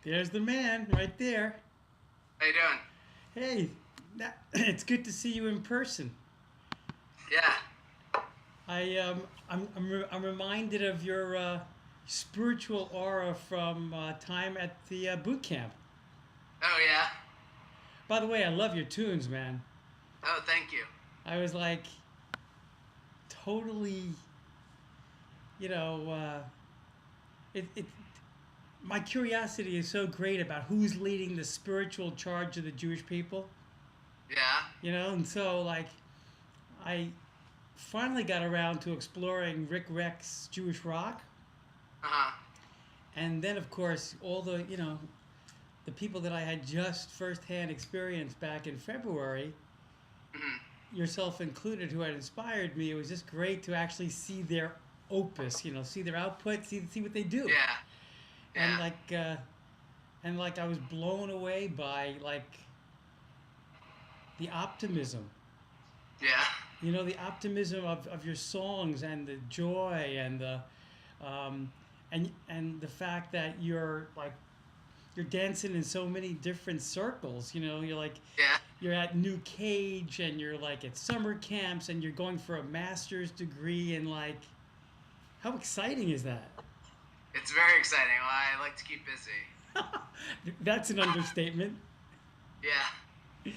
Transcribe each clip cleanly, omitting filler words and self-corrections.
There's the man right there. How you doing? Hey, it's good to see you in person. Yeah. I'm reminded of your spiritual aura from time at the boot camp. Oh yeah. By the way, I love your tunes, man. Oh, thank you. I was like totally, you know, it. My curiosity is so great about who's leading the spiritual charge of the Jewish people. Yeah. And so like I finally got around to exploring Rick Reck's Jewish rock. Uh huh. And then, of course, all the people that I had just firsthand experienced back in February, Hmm. yourself included, who had inspired me. It was just great to actually see their opus, see their output, see what they do. Yeah. And Yeah. like I was blown away by like the optimism. Yeah. The optimism of your songs and the joy and the um, and the fact that you're dancing in so many different circles. You're like Yeah. you're at New Cage and you're like at summer camps and you're going for a master's degree and like how exciting is that? It's very exciting. Well, I like to keep busy. That's an understatement. Yeah.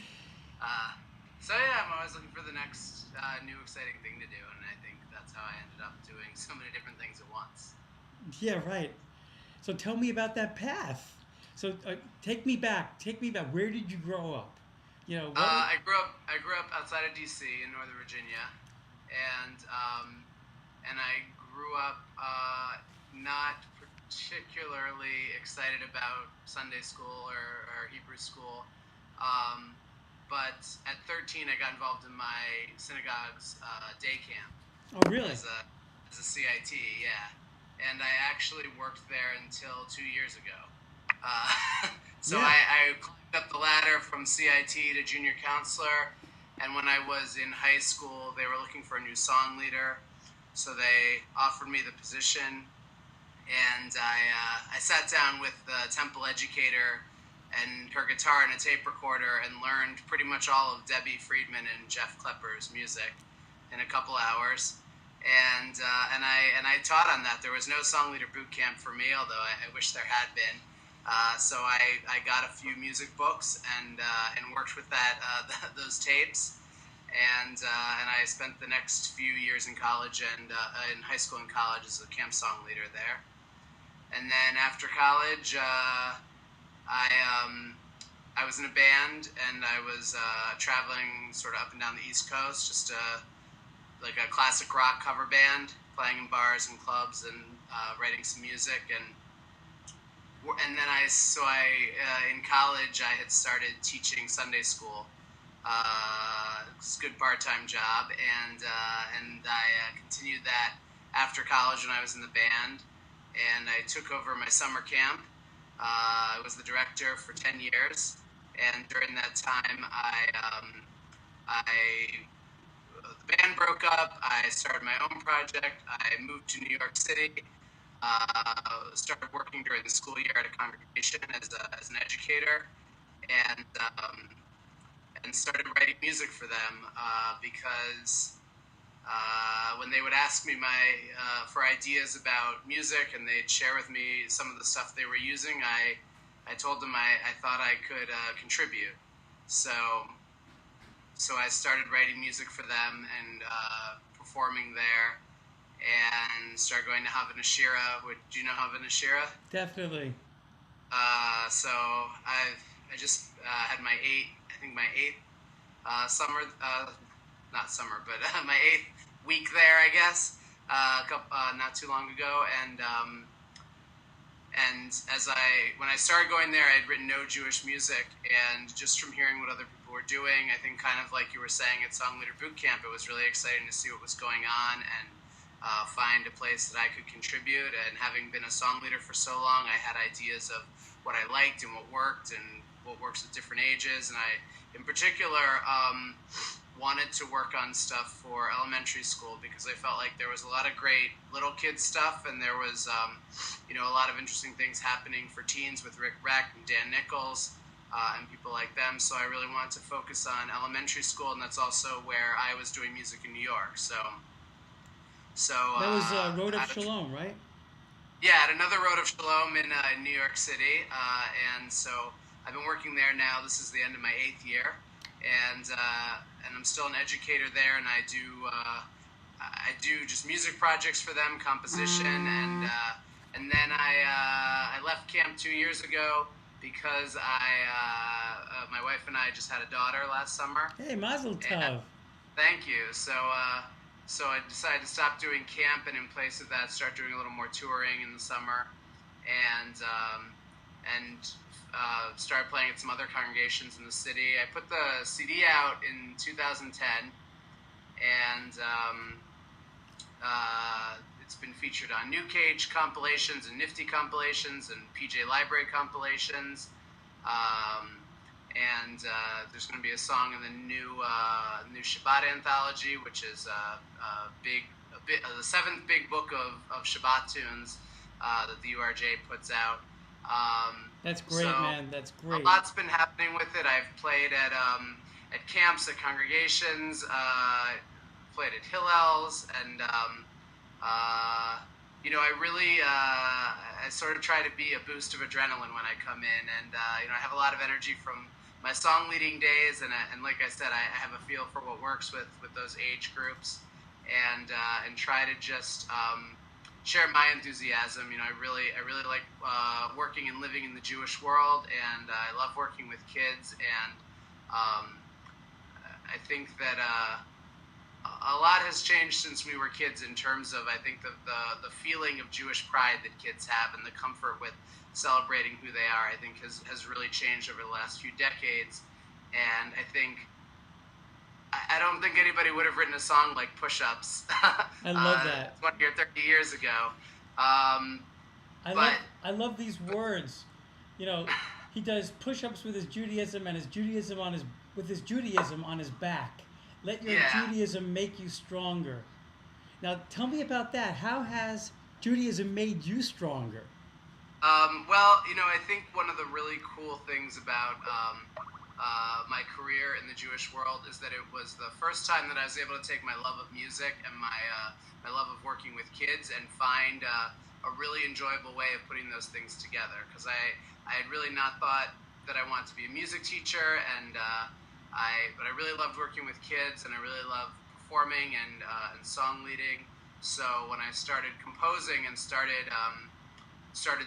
Uh, so yeah, I'm always looking for the next new exciting thing to do, and I think that's how I ended up doing so many different things at once. Yeah, right. So tell me about that path. So take me back. Take me back. Where did you grow up? What was. I grew up outside of D.C. in Northern Virginia, and I grew up not particularly excited about Sunday school or Hebrew school. Um, but at 13, I got involved in my synagogue's day camp Oh, really? as a CIT, yeah. And I actually worked there until 2 years ago. So Yeah. I climbed up the ladder from CIT to junior counselor. And when I was in high school, they were looking for a new song leader. So they offered me the position. And I sat down with the temple educator and her guitar and a tape recorder and learned pretty much all of Debbie Friedman and Jeff Klepper's music in a couple hours. And I taught on that. There was no song leader boot camp for me, although I wish there had been. So I got a few music books and worked with those tapes, and I spent the next few years in college and in high school and college as a camp song leader there. And then after college, I um, I was in a band and I was traveling sort of up and down the East Coast, just like a classic rock cover band, playing in bars and clubs and writing some music. And then in college I had started teaching Sunday school. It's a good part-time job, and I continued that after college when I was in the band, and I took over my summer camp. I was the director for 10 years, and during that time, I the band broke up. I started my own project. I moved to New York City. Started working during the school year at a congregation as an educator, and and started writing music for them because when they would ask me for ideas about music and they'd share with me some of the stuff they were using, I told them I thought I could contribute. So so I started writing music for them and performing there, and started going to Havana Shira. Do you know Havana Shira? Definitely. So I just had my eighth summer, not summer, but my eighth week there, I guess, not too long ago, and when I started going there, I had written no Jewish music, and just from hearing what other people were doing, I think kind of like you were saying at Song Leader Boot Camp, it was really exciting to see what was going on and find a place that I could contribute. And having been a song leader for so long, I had ideas of what I liked and what worked and what works at different ages. And I, in particular, wanted to work on stuff for elementary school because I felt like there was a lot of great little kid stuff, and there was, a lot of interesting things happening for teens with Rick Reck and Dan Nichols and people like them. So I really wanted to focus on elementary school, and that's also where I was doing music in New York. So That was Road of Shalom, right? yeah, at another Road of Shalom in New York City, and so I've been working there now. This is the end of my 8th year, and I'm still an educator there, and I do just music projects for them, composition, and then I left camp 2 years ago because my wife and I just had a daughter last summer. Hey, Mazel Tov. Thank you. So I decided to stop doing camp and in place of that start doing a little more touring in the summer, and started playing at some other congregations in the city. I put the CD out in 2010, and it's been featured on New Cage compilations and Nifty compilations and PJ Library compilations. And there's going to be a song in the new Shabbat anthology, which is the 7th big book of Shabbat tunes that the URJ puts out. That's great, man. That's great. A lot's been happening with it. I've played at camps, at congregations, played at Hillels, and I really I sort of try to be a boost of adrenaline when I come in, and I have a lot of energy from my song leading days, and like I said, I have a feel for what works with those age groups, and try to just share my enthusiasm. I really like working and living in the Jewish world, and I love working with kids, and I think that a lot has changed since we were kids in terms of, I think, the feeling of Jewish pride that kids have and the comfort with celebrating who they are, I think has really changed over the last few decades. And I don't think anybody would have written a song like Push-Ups. I love that. 20 or 30 years ago. I love these words. He does push-ups with his Judaism and his Judaism on his back. Let your Judaism make you stronger. Now, tell me about that. How has Judaism made you stronger? I think one of the really cool things about my career in the Jewish world is that it was the first time that I was able to take my love of music and my love of working with kids and find a really enjoyable way of putting those things together. Because I had really not thought that I wanted to be a music teacher, but I really loved working with kids, and I really loved performing and song leading. So when I started composing and started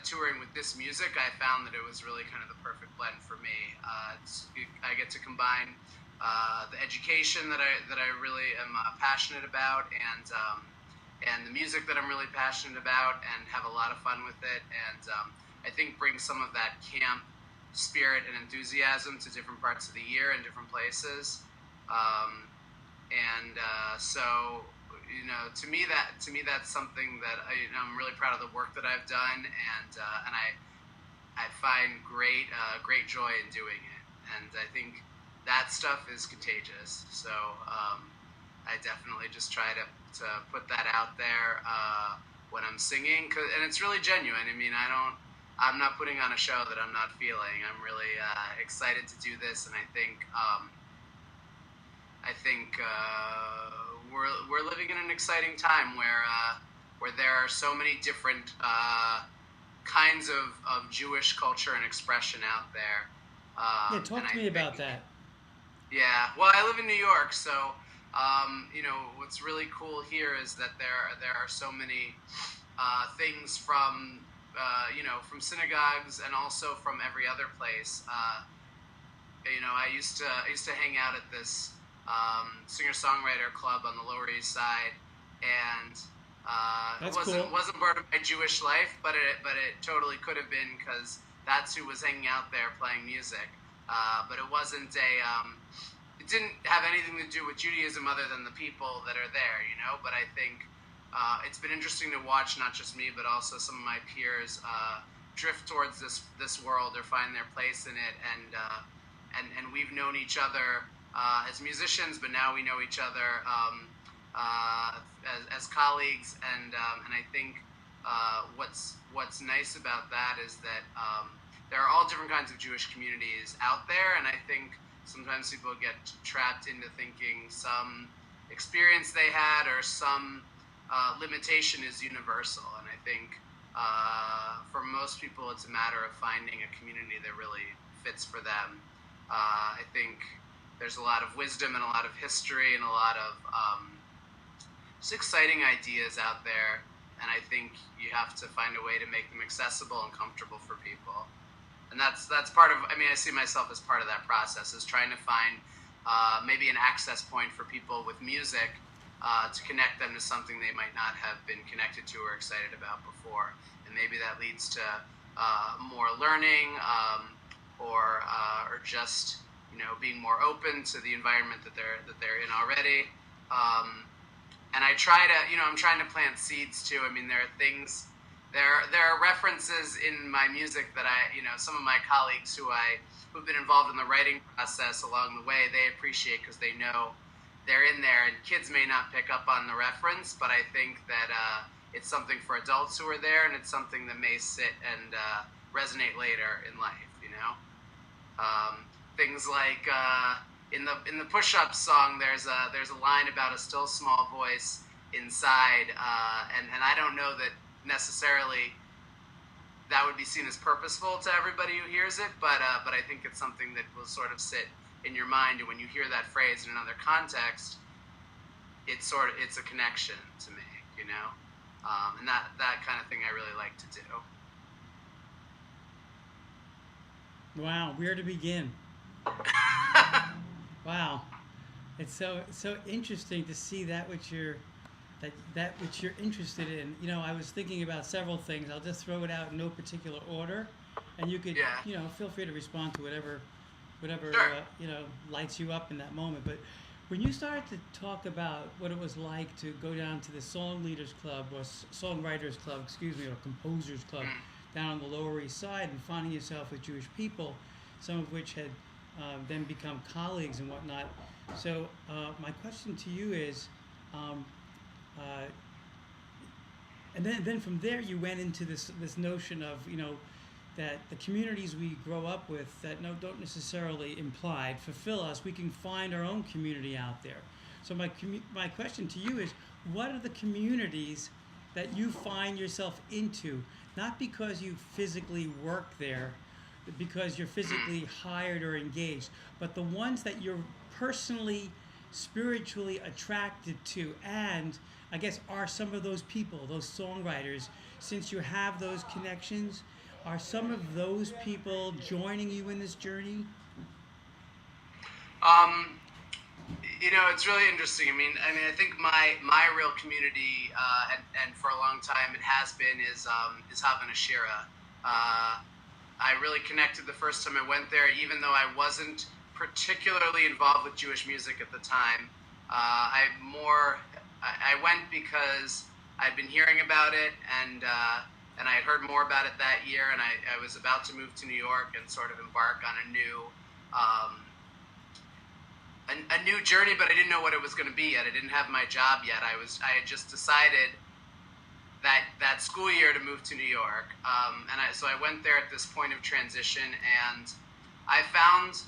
touring with this music, I found that it was really kind of the perfect blend for me. I get to combine the education that I really am passionate about, and the music that I'm really passionate about, and have a lot of fun with it. And I think bring some of that camp spirit and enthusiasm to different parts of the year and different places. So to me that's something that I'm really proud of the work that I've done, and I find great joy in doing it, and I think that stuff is contagious. So I definitely just try to put that out there when I'm singing, and it's really genuine. I'm not putting on a show that I'm not feeling. I'm really excited to do this, and I think we're living in an exciting time where there are so many different kinds of Jewish culture and expression out there. Talk to me about that. Yeah, well, I live in New York, so what's really cool here is that there are so many things from synagogues and also from every other place. I used to hang out at this singer-songwriter club on the Lower East Side, and it wasn't part of my Jewish life, but it totally could have been, because that's who was hanging out there playing music. But it wasn't it didn't have anything to do with Judaism other than the people that are there, But I think it's been interesting to watch not just me, but also some of my peers drift towards this world or find their place in it, and we've known each other as musicians, but now we know each other as colleagues, and I think what's nice about that is that there are all different kinds of Jewish communities out there, and I think sometimes people get trapped into thinking some experience they had or some limitation is universal, and I think for most people it's a matter of finding a community that really fits for them. I think there's a lot of wisdom and a lot of history and a lot of just exciting ideas out there, and I think you have to find a way to make them accessible and comfortable for people. And that's part of, I mean, I see myself as part of that process, is trying to find maybe an access point for people with music to connect them to something they might not have been connected to or excited about before. And maybe that leads to more learning or just, being more open to the environment that they're in already. And I try to, I'm trying to plant seeds too. I mean, there are things, there are references in my music that some of my colleagues who've been involved in the writing process along the way, they appreciate because they know they're in there, and kids may not pick up on the reference, but I think that it's something for adults who are there, and it's something that may sit and resonate later in life. Things like in the push-up song, there's a line about a still small voice inside, and I don't know that necessarily that would be seen as purposeful to everybody who hears it, but I think it's something that will sort of sit in your mind, and when you hear that phrase in another context, it's a connection to me, and that kind of thing I really like to do. Wow, where to begin? Wow, it's so interesting to see that which you're interested in. I was thinking about several things. I'll just throw it out in no particular order, and you could feel free to respond to whatever Sure. lights you up in that moment. But when you started to talk about what it was like to go down to the Songwriters Club or Songwriters Club, or Composers Club down on the Lower East Side, and finding yourself with Jewish people, some of which had then become colleagues and whatnot. So my question to you is, and then from there you went into this notion of that the communities we grow up with that don't necessarily implied fulfill us. We can find our own community out there. So my question to you is, what are the communities that you find yourself into? Not because you physically work there, because you're physically hired or engaged, but the ones that you're personally, spiritually attracted to, and I guess are some of those people, those songwriters, since you have those connections, are some of those people joining you in this journey? It's really interesting. I mean, I think my real community, and for a long time it has been, is Havana Shira. I really connected the first time I went there, even though I wasn't particularly involved with Jewish music at the time. I went because I'd been hearing about it, and I had heard more about it that year, and I was about to move to New York and sort of embark on a new journey, but I didn't know what it was going to be yet. I didn't have my job yet. I had just decided that school year to move to New York, so I went there at this point of transition, and I found,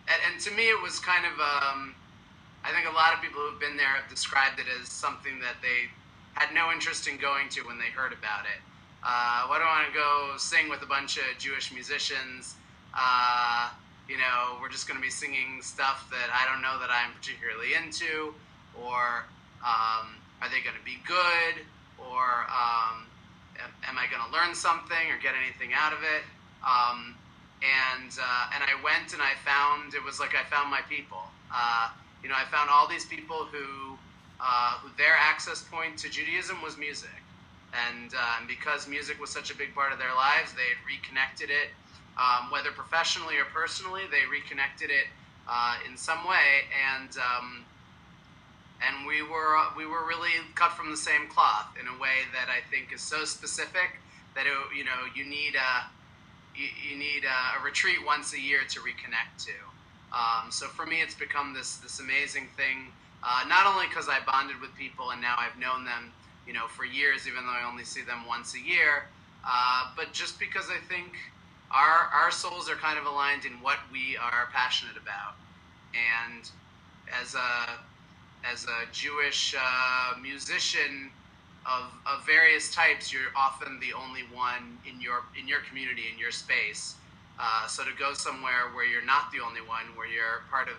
and to me it was kind of, I think a lot of people who've been there have described it as something that they had no interest in going to when they heard about it. Why do I want to go sing with a bunch of Jewish musicians? We're just going to be singing stuff that I don't know that I'm particularly into, or are they going to be good, or am I going to learn something or get anything out of it? And I went and I found, it was like I found my people. I found all these people who their access point to Judaism was music. And because music was such a big part of their lives, they had reconnected it, whether professionally or personally, they reconnected it in some way, and we were really cut from the same cloth in a way that I think is so specific that you need a retreat once a year to reconnect to. So for me, it's become this amazing thing. Not only because I bonded with people and now I've known them, for years, even though I only see them once a year, but just because I think our souls are kind of aligned in what we are passionate about. And as a Jewish musician of various types, you're often the only one in your community, in your space. So to go somewhere where you're not the only one, where you're part of,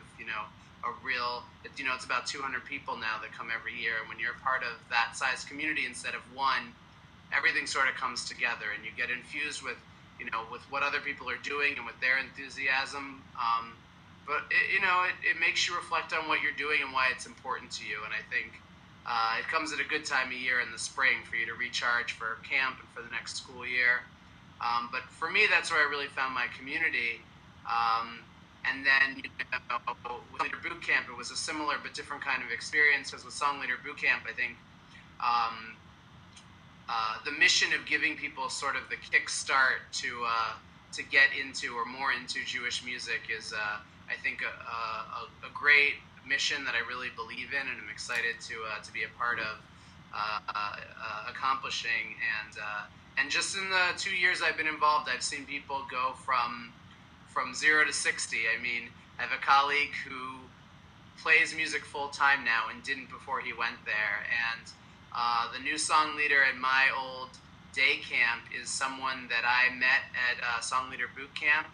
a real, it's about 200 people now that come every year. And when you're part of that size community instead of one, everything sort of comes together, and you get infused with, with what other people are doing and with their enthusiasm. But it makes you reflect on what you're doing and why it's important to you. And I think it comes at a good time of year in the spring for you to recharge for camp and for the next school year. But for me, that's where I really found my community. And then, with Leader Boot Camp, it was a similar but different kind of experience. Because with Song Leader Boot Camp, I think the mission of giving people sort of the kickstart to get into or more into Jewish music is, I think, a great mission that I really believe in, and I'm excited to be a part of accomplishing. And just in the 2 years I've been involved, I've seen people go from 0 to 60. I mean, I have a colleague who plays music full time now and didn't before he went there. And the new song leader at my old day camp is someone that I met at Song Leader Boot Camp.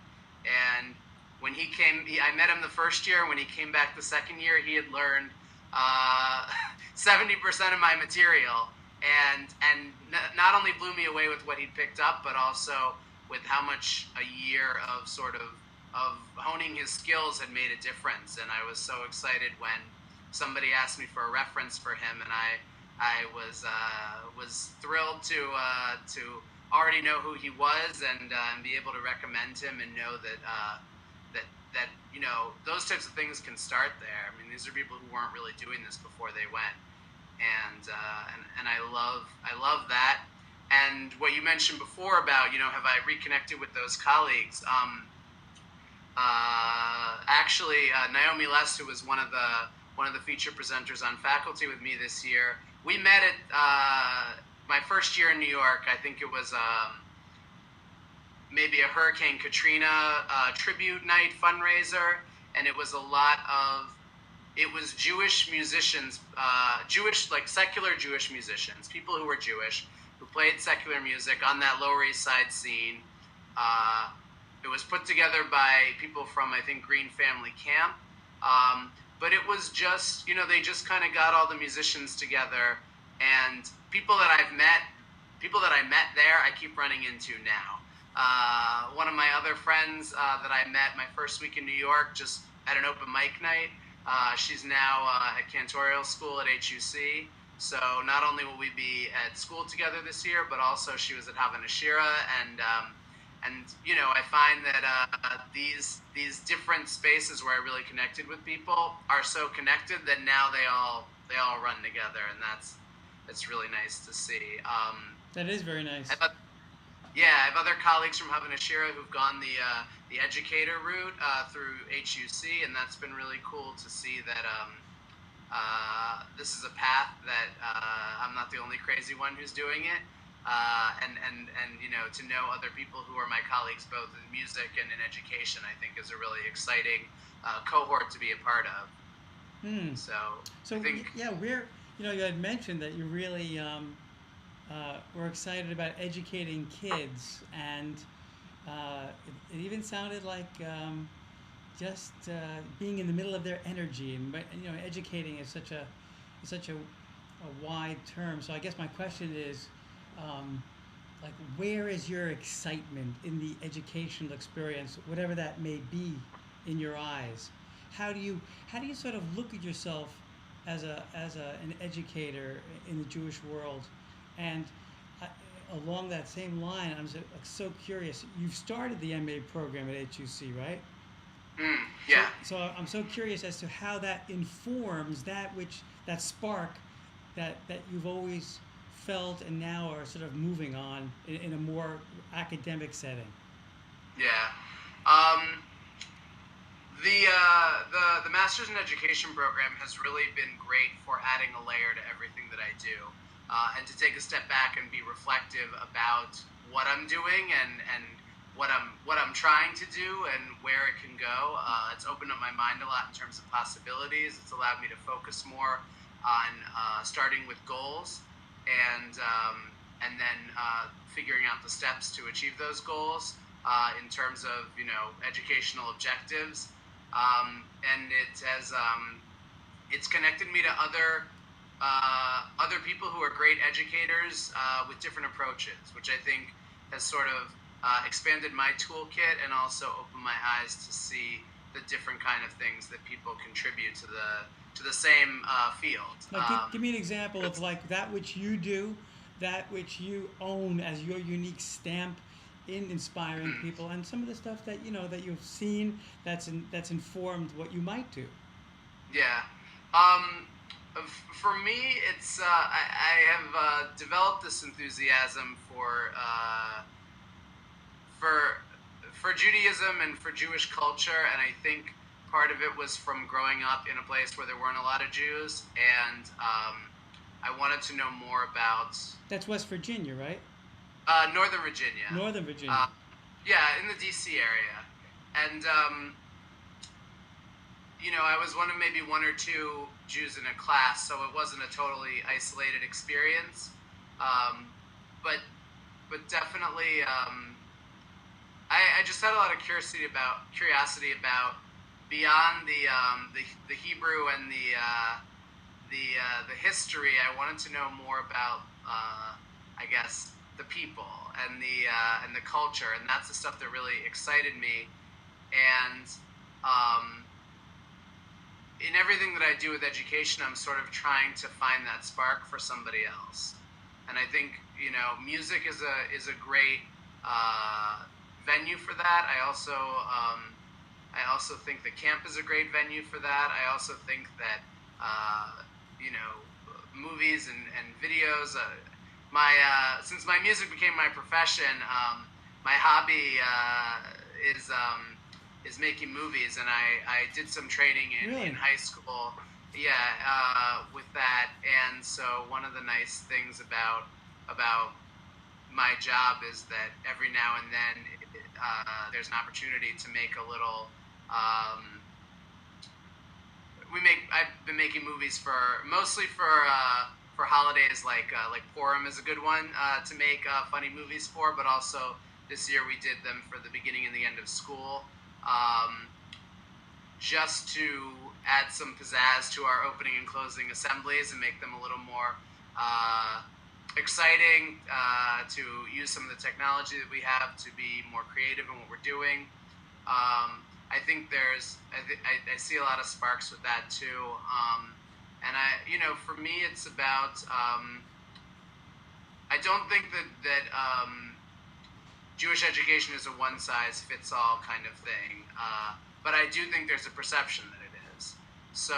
And when he came, I met him the first year. When he came back the second year, he had learned 70% of my material, and not only blew me away with what he'd picked up, but also with how much a year of sort of honing his skills had made a difference. And I was so excited when somebody asked me for a reference for him, and I was thrilled to already know who he was and be able to recommend him and know that those types of things can start there. I mean, these are people who weren't really doing this before they went, and I love that. And what you mentioned before about, have I reconnected with those colleagues? Actually, Naomi Les, who was one of the feature presenters on faculty with me this year, we met at my first year in New York. I think it was maybe a Hurricane Katrina tribute night fundraiser, and it was it was Jewish musicians, like secular Jewish musicians, people who were Jewish, who played secular music on that Lower East Side scene. It was put together by people from, I think, Green Family Camp. But it was just, they just kind of got all the musicians together, and people that I met there, I keep running into now. One of my other friends that I met my first week in New York, just at an open mic night, she's now at cantorial school at HUC. So not only will we be at school together this year, but also she was at Havana Shira, and I find that these different spaces where I really connected with people are so connected that now they all run together, and it's really nice to see. That is very nice. I have other colleagues from Havana Shira who've gone the educator route through HUC, and that's been really cool to see that this is a path that I'm not the only crazy one who's doing it. And to know other people who are my colleagues both in music and in education, I think is a really exciting cohort to be a part of. So I think, you had mentioned that you really were excited about educating kids, and it even sounded like just being in the middle of their energy, and educating is such a wide term. So I guess my question is, where is your excitement in the educational experience, whatever that may be, in your eyes? How do you sort of look at yourself as an educator in the Jewish world? And along that same line, I'm so curious. You've started the MA program at HUC, right? Yeah. So I'm so curious as to how that informs that spark that you've always felt and now are sort of moving on in a more academic setting. Yeah. The Masters in Education program has really been great for adding a layer to everything that I do, and to take a step back and be reflective about what I'm doing and what I'm trying to do and where it can go. It's opened up my mind a lot in terms of possibilities. It's allowed me to focus more on starting with goals and then figuring out the steps to achieve those goals in terms of educational objectives. And it has it's connected me to other people who are great educators with different approaches, which I think has sort of expanded my toolkit and also opened my eyes to see the different kind of things that people contribute to the same field. Like, give me an example of like that which you do, that which you own as your unique stamp in inspiring people, and some of the stuff that that you've seen that's informed what you might do. Yeah. Um, for me, it's I have developed this enthusiasm for for Judaism and for Jewish culture, and I think part of it was from growing up in a place where there weren't a lot of Jews, and I wanted to know more about That's West Virginia, right? Northern Virginia. Northern Virginia. Yeah, in the D.C. area, and I was one of maybe one or two Jews in a class, so it wasn't a totally isolated experience. Um, but definitely, I just had a lot of curiosity about beyond the Hebrew and the history. I wanted to know more about I guess the people and the culture, and that's the stuff that really excited me. And in everything that I do with education, I'm sort of trying to find that spark for somebody else. And I think music is a great venue for that. I also think the camp is a great venue for that. I also think that movies and videos. Since my music became my profession, my hobby is making movies, and I did some training in high school. Yeah, with that, and so one of the nice things about my job is that every now and then there's an opportunity to make a little. I've been making movies mostly for holidays, like Purim is a good one to make funny movies for, but also this year we did them for the beginning and the end of school, just to add some pizzazz to our opening and closing assemblies and make them a little more exciting, to use some of the technology that we have to be more creative in what we're doing. I think I see a lot of sparks with that too. And for me, it's about, I don't think that Jewish education is a one-size-fits-all kind of thing, but I do think there's a perception that it is. So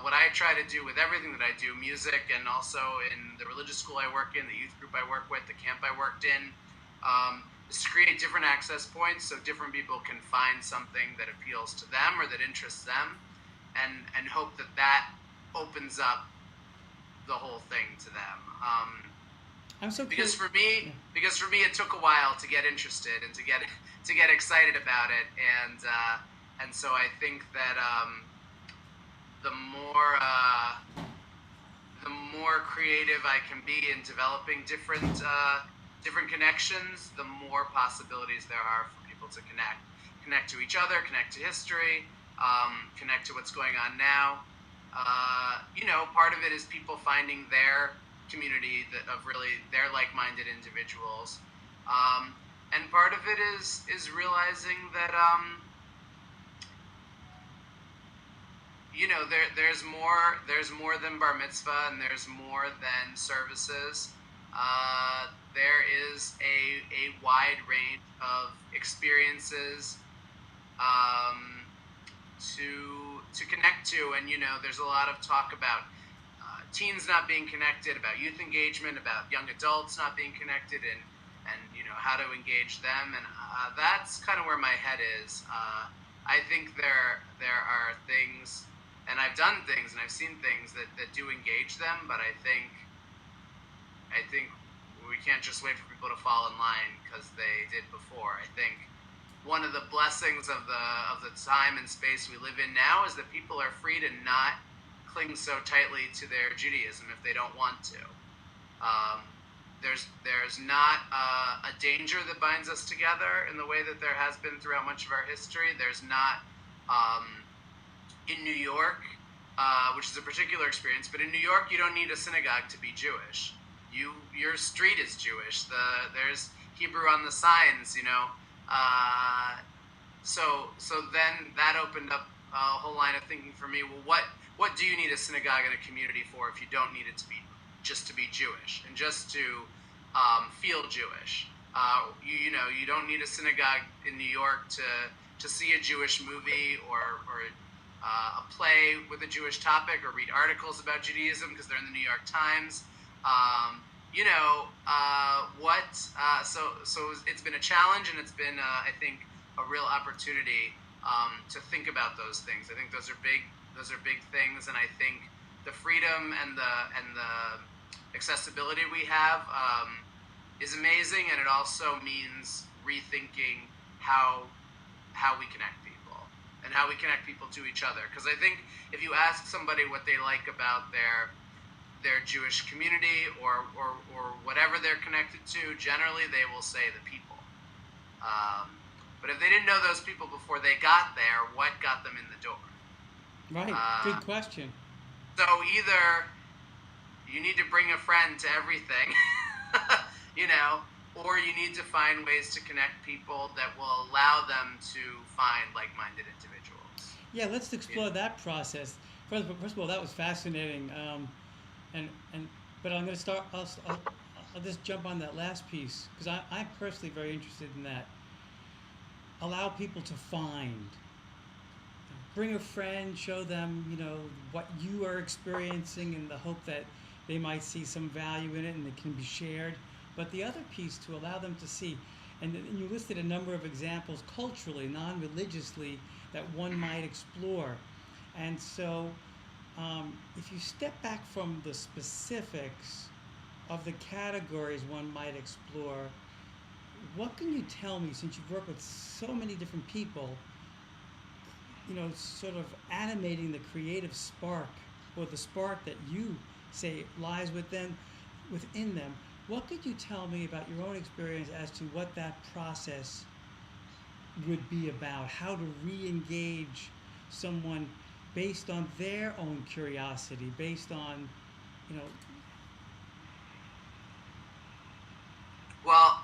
what I try to do with everything that I do, music and also in the religious school I work in, the youth group I work with, the camp I worked in, is to create different access points so different people can find something that appeals to them or that interests them, and hope that opens up the whole thing to them. I'm so because curious. for me, it took a while to get interested and to get excited about it, and so I think that the more creative I can be in developing different connections, the more possibilities there are for people to connect to each other, connect to history, connect to what's going on now. Part of it is people finding their community of really their like-minded individuals, and part of it is realizing that there's more than bar mitzvah, and there's more than services. There is a wide range of experiences to connect to, and there's a lot of talk about teens not being connected, about youth engagement, about young adults not being connected, and how to engage them, and that's kind of where my head is. I think there are things, and I've done things and I've seen things that do engage them, but I think we can't just wait for people to fall in line because they did before. I think one of the blessings of the time and space we live in now is that people are free to not cling so tightly to their Judaism if they don't want to. Um, there's not a danger that binds us together in the way that there has been throughout much of our history. There's not in New York, which is a particular experience, but in New York you don't need a synagogue to be Jewish. Your street is Jewish. There's Hebrew on the signs, you know. So then that opened up a whole line of thinking for me. Well, what do you need a synagogue in a community for if you don't need it to be just to be Jewish and just to feel Jewish? You don't need a synagogue in New York to see a Jewish movie or a play with a Jewish topic or read articles about Judaism because they're in the New York Times. So it's been a challenge, and it's been I think a real opportunity to think about those things. I think those are big things, and I think the freedom and the accessibility we have is amazing, and it also means rethinking how we connect people and how we connect people to each other. Because I think if you ask somebody what they like about their Jewish community or whatever they're connected to, generally they will say the people. But if they didn't know those people before they got there, what got them in the door? Right. Good question. So either you need to bring a friend to everything, you know, or you need to find ways to connect people that will allow them to find like-minded individuals. Yeah, let's explore that process. First of all, that was fascinating. And but I'm going to start. I'll just jump on that last piece because I'm personally very interested in that. Allow people to find. Bring a friend, show them, what you are experiencing in the hope that they might see some value in it and it can be shared. But the other piece to allow them to see, and you listed a number of examples culturally, non-religiously, that one might explore. And so if you step back from the specifics of the categories one might explore, what can you tell me, since you've worked with so many different people, sort of animating the creative spark or the spark that you say lies within them? What could you tell me about your own experience as to what that process would be about? How to re-engage someone based on their own curiosity, based on, Well,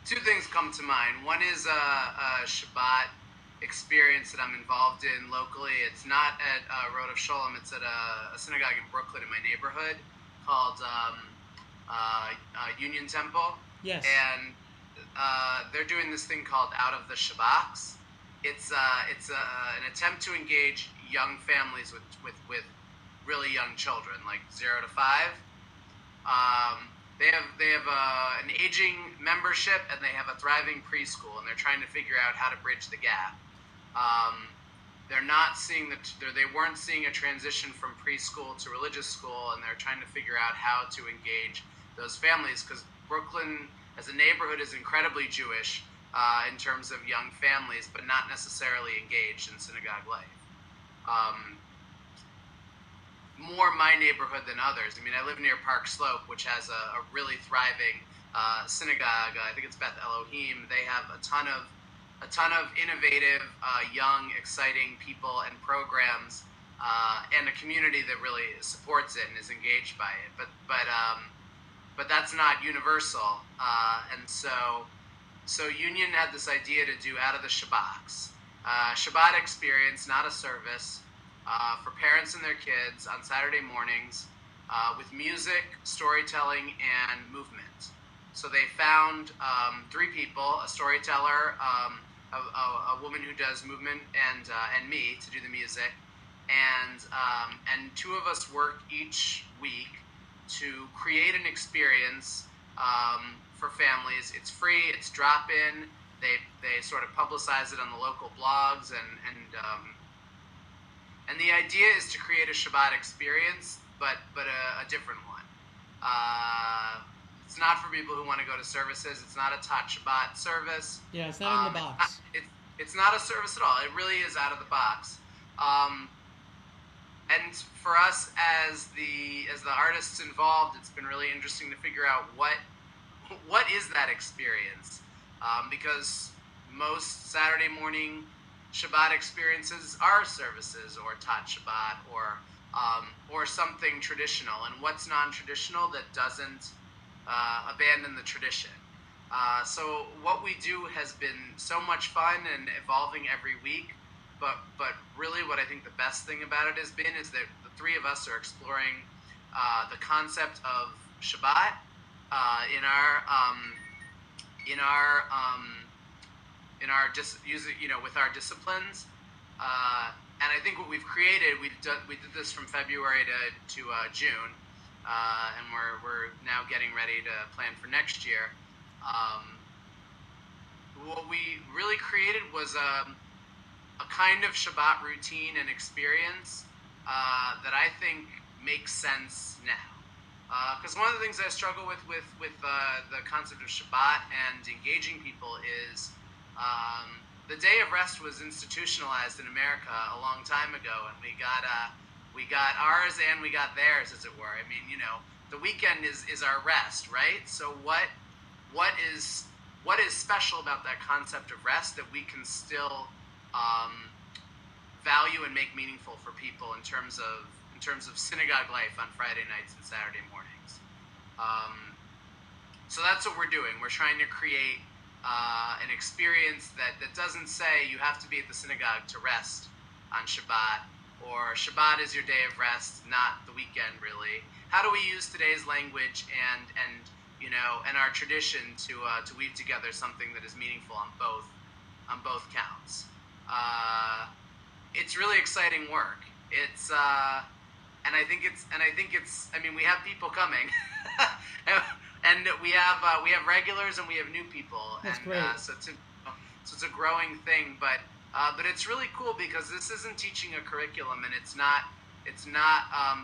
two things come to mind. One is a Shabbat experience that I'm involved in locally. It's not at Road of Sholem. It's at a synagogue in Brooklyn in my neighborhood called Union Temple. yes. And they're doing this thing called Out of the Shabbats. It's an attempt to engage young families with really young children, like 0 to 5. They have an aging membership, and they have a thriving preschool, and they're trying to figure out how to bridge the gap. They're not seeing they weren't seeing a transition from preschool to religious school, and they're trying to figure out how to engage those families, because Brooklyn as a neighborhood is incredibly Jewish in terms of young families, but not necessarily engaged in synagogue life. More my neighborhood than others. I mean, I live near Park Slope, which has a really thriving synagogue. I think it's Beth Elohim. They have a ton of innovative, young, exciting people and programs, and a community that really supports it and is engaged by it. But that's not universal, and so Union had this idea to do Out of the Shabbats, Shabbat experience, not a service, for parents and their kids on Saturday mornings, with music, storytelling, and movement. So they found 3 people: a storyteller, a woman who does movement, and me to do the music, and 2 of us work each week to create an experience for families. It's free. It's drop-in. they sort of publicize it on the local blogs, and the idea is to create a Shabbat experience, but a different one. It's not for people who want to go to services. It's not a Tot Shabbat service. Yeah, it's not in the box. It's not a service at all. It really is out of the box. And for us as the artists involved, it's been really interesting to figure out what is that experience, because most Saturday morning Shabbat experiences are services or Tot Shabbat or something traditional. And what's non-traditional that doesn't abandon the tradition? So what we do has been so much fun and evolving every week. But really, what I think the best thing about it has been is that the three of us are exploring the concept of Shabbat with our disciplines. And I think what we've created, we did this from February to June, and we're now getting ready to plan for next year. What we really created was a kind of Shabbat routine and experience that I think makes sense now. Because one of the things I struggle with the concept of Shabbat and engaging people is the day of rest was institutionalized in America a long time ago, and we got ours and we got theirs, as it were. I mean, the weekend is our rest, right? So what is special about that concept of rest that we can still value and make meaningful for people in terms of synagogue life on Friday nights and Saturday mornings? So that's what we're doing. We're trying to create an experience that doesn't say you have to be at the synagogue to rest on Shabbat, or Shabbat is your day of rest, not the weekend, really. How do we use today's language and our tradition to weave together something that is meaningful on both counts? It's really exciting work. It's and I think it's. I mean, we have people coming, and we have regulars and we have new people. That's and, great. So it's a growing thing, but it's really cool because this isn't teaching a curriculum, and it's not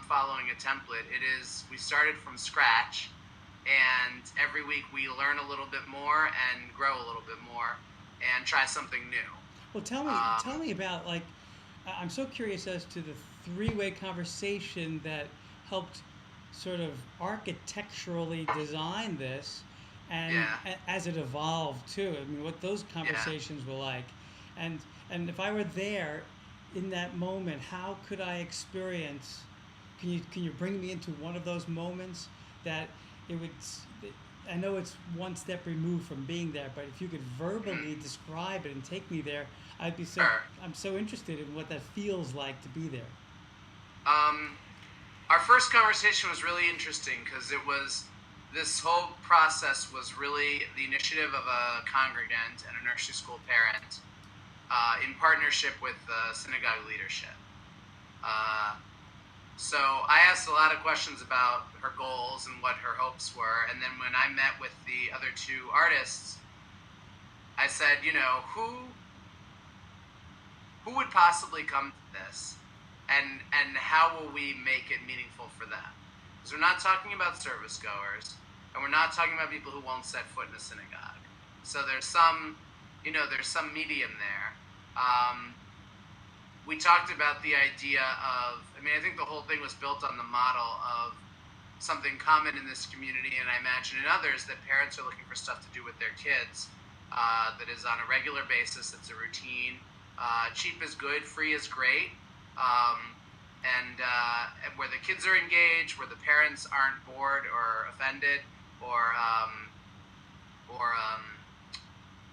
following a template. We started from scratch, and every week we learn a little bit more and grow a little bit more and try something new. Well, tell me about, like, I'm so curious as to the three-way conversation that helped sort of architecturally design this, and as it evolved too. I mean, what those conversations were like, and if I were there in that moment, how could I experience? Can you bring me into one of those moments that it would? I know it's one step removed from being there, but if you could verbally describe it and take me there, I'd be so. Sure. I'm so interested in what that feels like to be there. Our first conversation was really interesting because this whole process was really the initiative of a congregant and a nursery school parent in partnership with synagogue leadership. So I asked a lot of questions about her goals and what her hopes were, and then when I met with the other two artists, I said, who would possibly come to this, and how will we make it meaningful for them? Because we're not talking about service goers, and we're not talking about people who won't set foot in a synagogue. So there's some medium there. We talked about the idea of, I think the whole thing was built on the model of something common in this community, and I imagine in others, that parents are looking for stuff to do with their kids that is on a regular basis. It's a routine. Cheap is good, free is great. And where the kids are engaged, where the parents aren't bored or offended or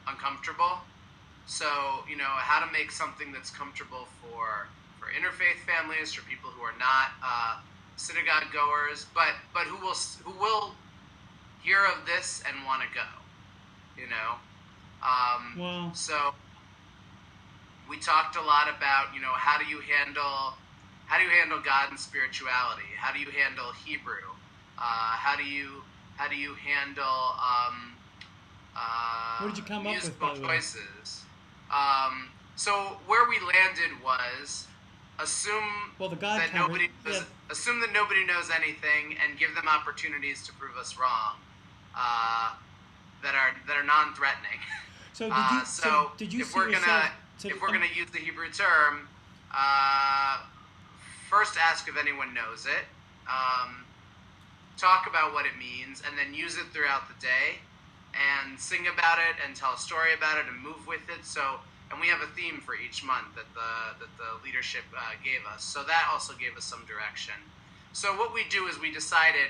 uncomfortable. So, how to make something that's comfortable for interfaith families, for people who are not synagogue goers, but who will hear of this and want to go. Wow. So we talked a lot about, how do you handle God and spirituality? How do you handle Hebrew? How do you handle What did you come up with, musical by the way? choices. So where we landed was assume Well, the God that conver yeah. assume that nobody knows anything and give them opportunities to prove us wrong, uh, that are non-threatening. So So did you if see we're yourself gonna to if we're gonna use the Hebrew term, uh, first ask if anyone knows it. Talk about what it means, and then use it throughout the day, and sing about it, and tell a story about it, and move with it. So, and we have a theme for each month that the leadership gave us. So that also gave us some direction. So what we do is we decided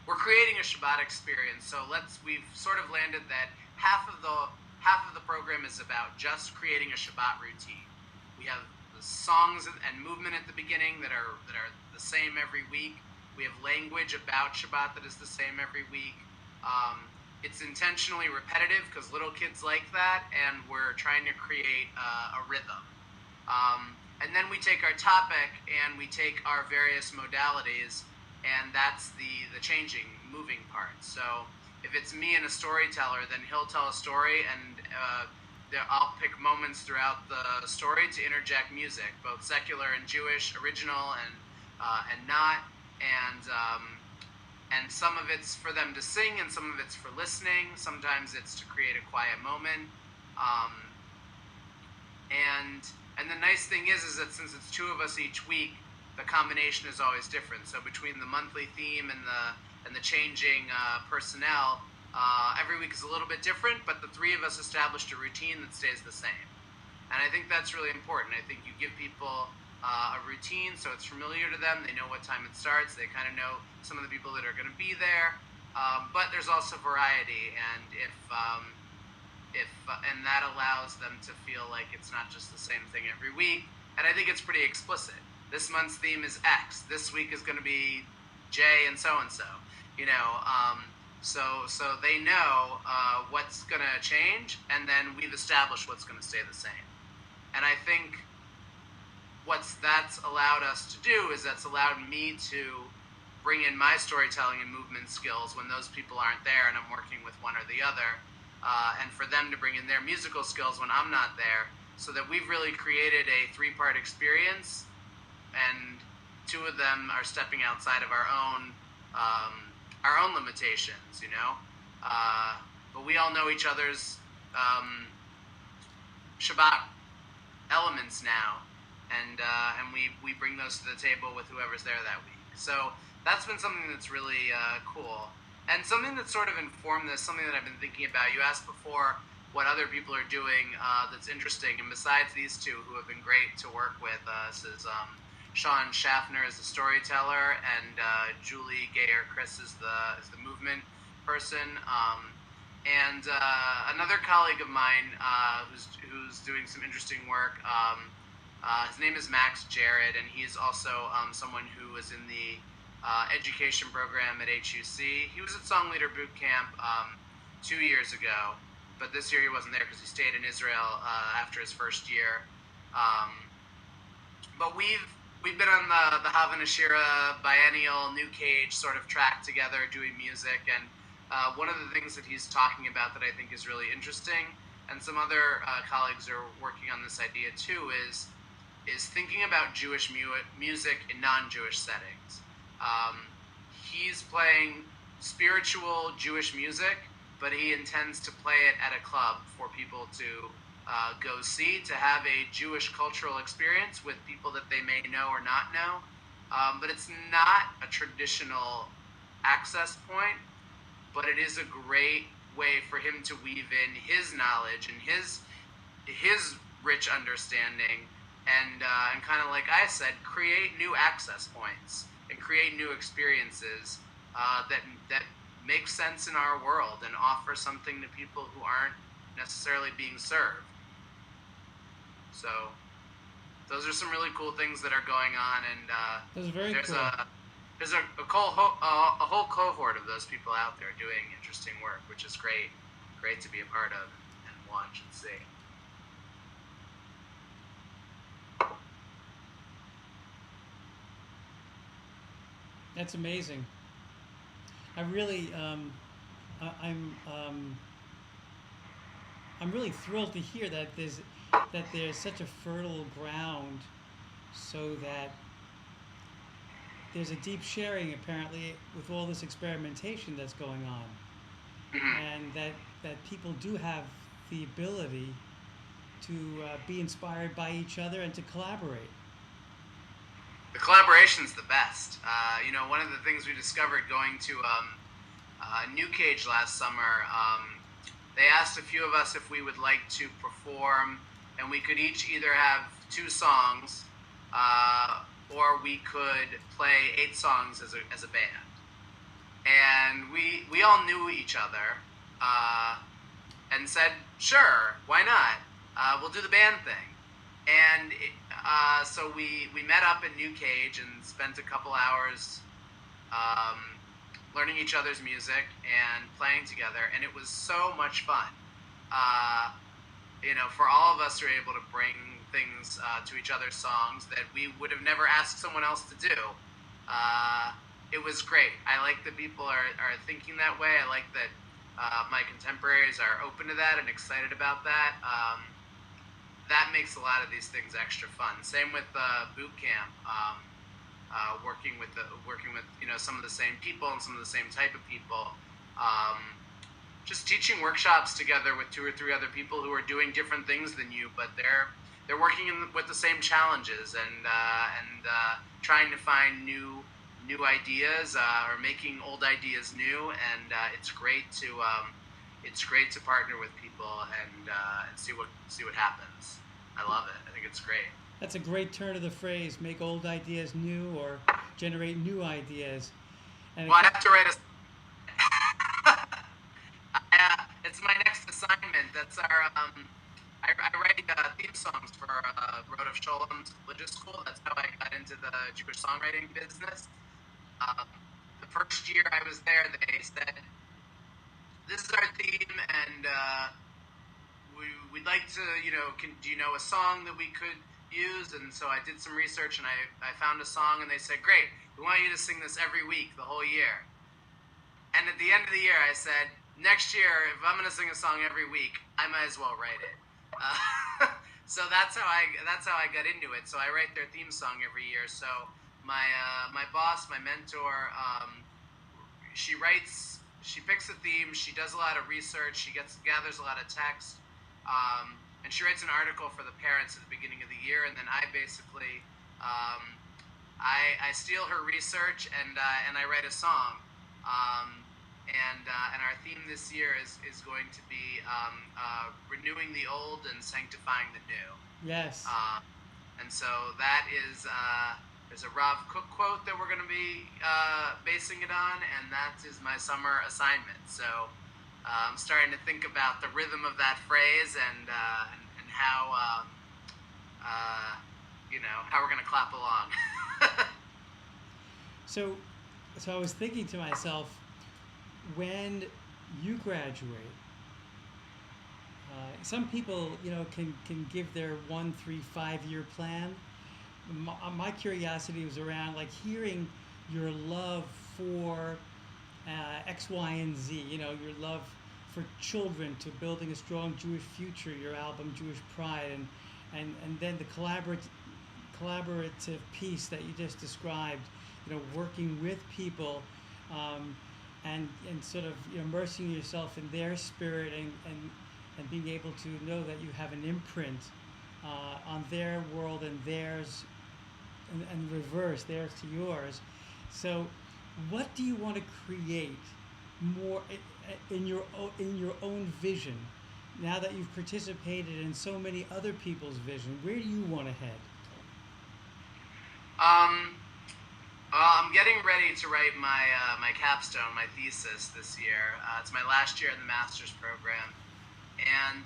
we're creating a Shabbat experience. So we've sort of landed that half of the program is about just creating a Shabbat routine. We have the songs and movement at the beginning that are the same every week. We have language about Shabbat that is the same every week. It's intentionally repetitive because little kids like that, and we're trying to create a rhythm. And then we take our topic and we take our various modalities, and that's the changing, moving part. So if it's me and a storyteller, then he'll tell a story, and I'll pick moments throughout the story to interject music, both secular and Jewish, original and not, and some of it's for them to sing, and some of it's for listening. Sometimes it's to create a quiet moment, um, and the nice thing is that since it's two of us each week, the combination is always different. So between the monthly theme and the changing personnel, every week is a little bit different, but the three of us established a routine that stays the same. And I think that's really important. I think you give people a routine so it's familiar to them. They know what time it starts. They kind of know some of the people that are going to be there. But there's also variety, and and that allows them to feel like it's not just the same thing every week. And I think it's pretty explicit. This month's theme is X. This week is going to be J and so. You know, so they know what's going to change, and then we've established what's going to stay the same. And I think that's allowed us to do is that's allowed me to bring in my storytelling and movement skills when those people aren't there and I'm working with one or the other, and for them to bring in their musical skills when I'm not there, so that we've really created a three-part experience, and two of them are stepping outside of our own limitations, you know. But we all know each other's Shabbat elements now, and we bring those to the table with whoever's there that week. So that's been something that's really cool, and something that sort of informed this. Something that I've been thinking about. You asked before what other people are doing that's interesting, and besides these two who have been great to work with, is Sean Schaffner is the storyteller, and Julie Gayer Chris is the movement person. And another colleague of mine who's doing some interesting work. His name is Max Jarrett, and he's also someone who was in the education program at HUC. He was at Songwriter Boot Camp 2 years ago, but this year he wasn't there because he stayed in Israel after his first year. But we've been on the Havana Shira biennial New Cage sort of track together doing music, and one of the things that he's talking about that I think is really interesting, and some other colleagues are working on this idea too, is thinking about Jewish music in non-Jewish settings. He's playing spiritual Jewish music, but he intends to play it at a club for people to go see, to have a Jewish cultural experience with people that they may know or not know. But it's not a traditional access point, but it is a great way for him to weave in his knowledge and his rich understanding, and kind of like I said, create new access points and create new experiences that make sense in our world and offer something to people who aren't necessarily being served. So those are some really cool things that are going on, and Those are very cool. There's a whole cohort of those people out there doing interesting work, which is great to be a part of and watch and see. That's amazing. I really, I'm I'm really thrilled to hear that there's such a fertile ground, so that there's a deep sharing apparently with all this experimentation that's going on, Hmm. and that people do have the ability to be inspired by each other and to collaborate. The collaboration's the best. One of the things we discovered going to New Cage last summer, they asked a few of us if we would like to perform, and we could each either have two songs, or we could play 8 songs as a band. And we all knew each other, uh, and said, sure, why not? We'll do the band thing. And so we met up in New Cage and spent a couple hours um, learning each other's music and playing together, and it was so much fun. Uh, for all of us who were able to bring things to each other's songs that we would have never asked someone else to do. Uh, it was great. I like that people are thinking that way. I like that my contemporaries are open to that and excited about that. That makes a lot of these things extra fun. Same with boot camp. Working with some of the same people and some of the same type of people. Um, just teaching workshops together with 2 or 3 other people who are doing different things than you, but they're working with the same challenges and trying to find new ideas, or making old ideas new. And it's great to partner with people and see what happens. I love it. I think it's great. That's a great turn of the phrase: make old ideas new, or generate new ideas. And Well, I have to write a. It's my next assignment. That's our. I write theme songs for Road of Sholom's religious school. That's how I got into the Jewish songwriting business. Um, the first year I was there, they said, "This is our theme, and we'd like to, do you know a song that we could use?" And so I did some research, and I found a song, and they said, "Great, we want you to sing this every week, the whole year." And at the end of the year, I said, "Next year, if I'm going to sing a song every week, I might as well write it." So that's how I got into it. So I write their theme song every year. So my boss, my mentor, she picks a theme, she does a lot of research, she gathers a lot of text, and she writes an article for the parents at the beginning of the year, and then I basically I steal her research and I write a song. And our theme this year is going to be renewing the old and sanctifying the new. yes, And so that is there's a Rav Kook quote that we're going to be basing it on, and that is my summer assignment. So I'm starting to think about the rhythm of that phrase and how how we're going to clap along. so so I was thinking to myself, when you graduate, some people, can give their 1, 3, 5 year plan. My curiosity was around like hearing your love for X, Y, and Z. Your love for children, to building a strong Jewish future. Your album Jewish Pride, and then the collaborative piece that you just described. Working with people, and sort of immersing yourself in their spirit, and being able to know that you have an imprint on their world and theirs, and reverse, theirs to yours. So, what do you want to create more in your own vision? Now that you've participated in so many other people's vision, where do you want to head? um, I'm getting ready to write my capstone, my thesis this year. It's my last year in the master's program, and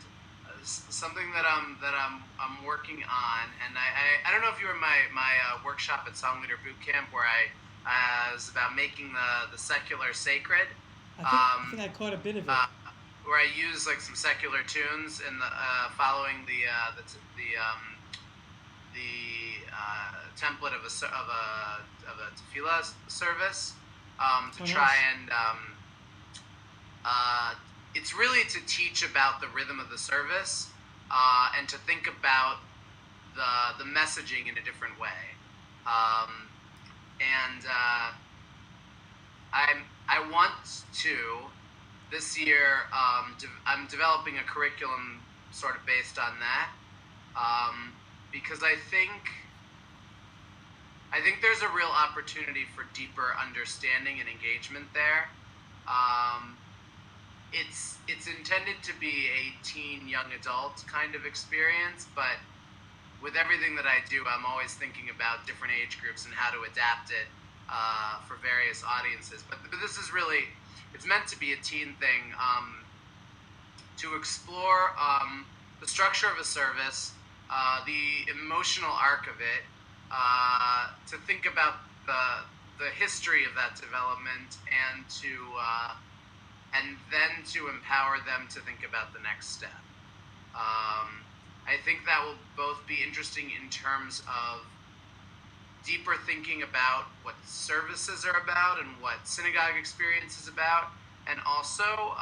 something that I'm working on. And I don't know if you were in my workshop at Songwriter Boot Camp, where I was about making the secular sacred. I think I caught a bit of it. Uh, where I use like some secular tunes in the following the template of a tefillah service, to Oh, try nice. and uh, it's really to teach about the rhythm of the service, and to think about the messaging in a different way. Um, and I want to this year. I'm developing a curriculum sort of based on that, because I think there's a real opportunity for deeper understanding and engagement there. Um, it's intended to be a teen young adult kind of experience, but with everything that I do, I'm always thinking about different age groups and how to adapt it for various audiences. But this is really, it's meant to be a teen thing, to explore the structure of a service, the emotional arc of it, to think about the history of that development, and then to empower them to think about the next step. I think that will both be interesting in terms of deeper thinking about what services are about and what synagogue experience is about, and also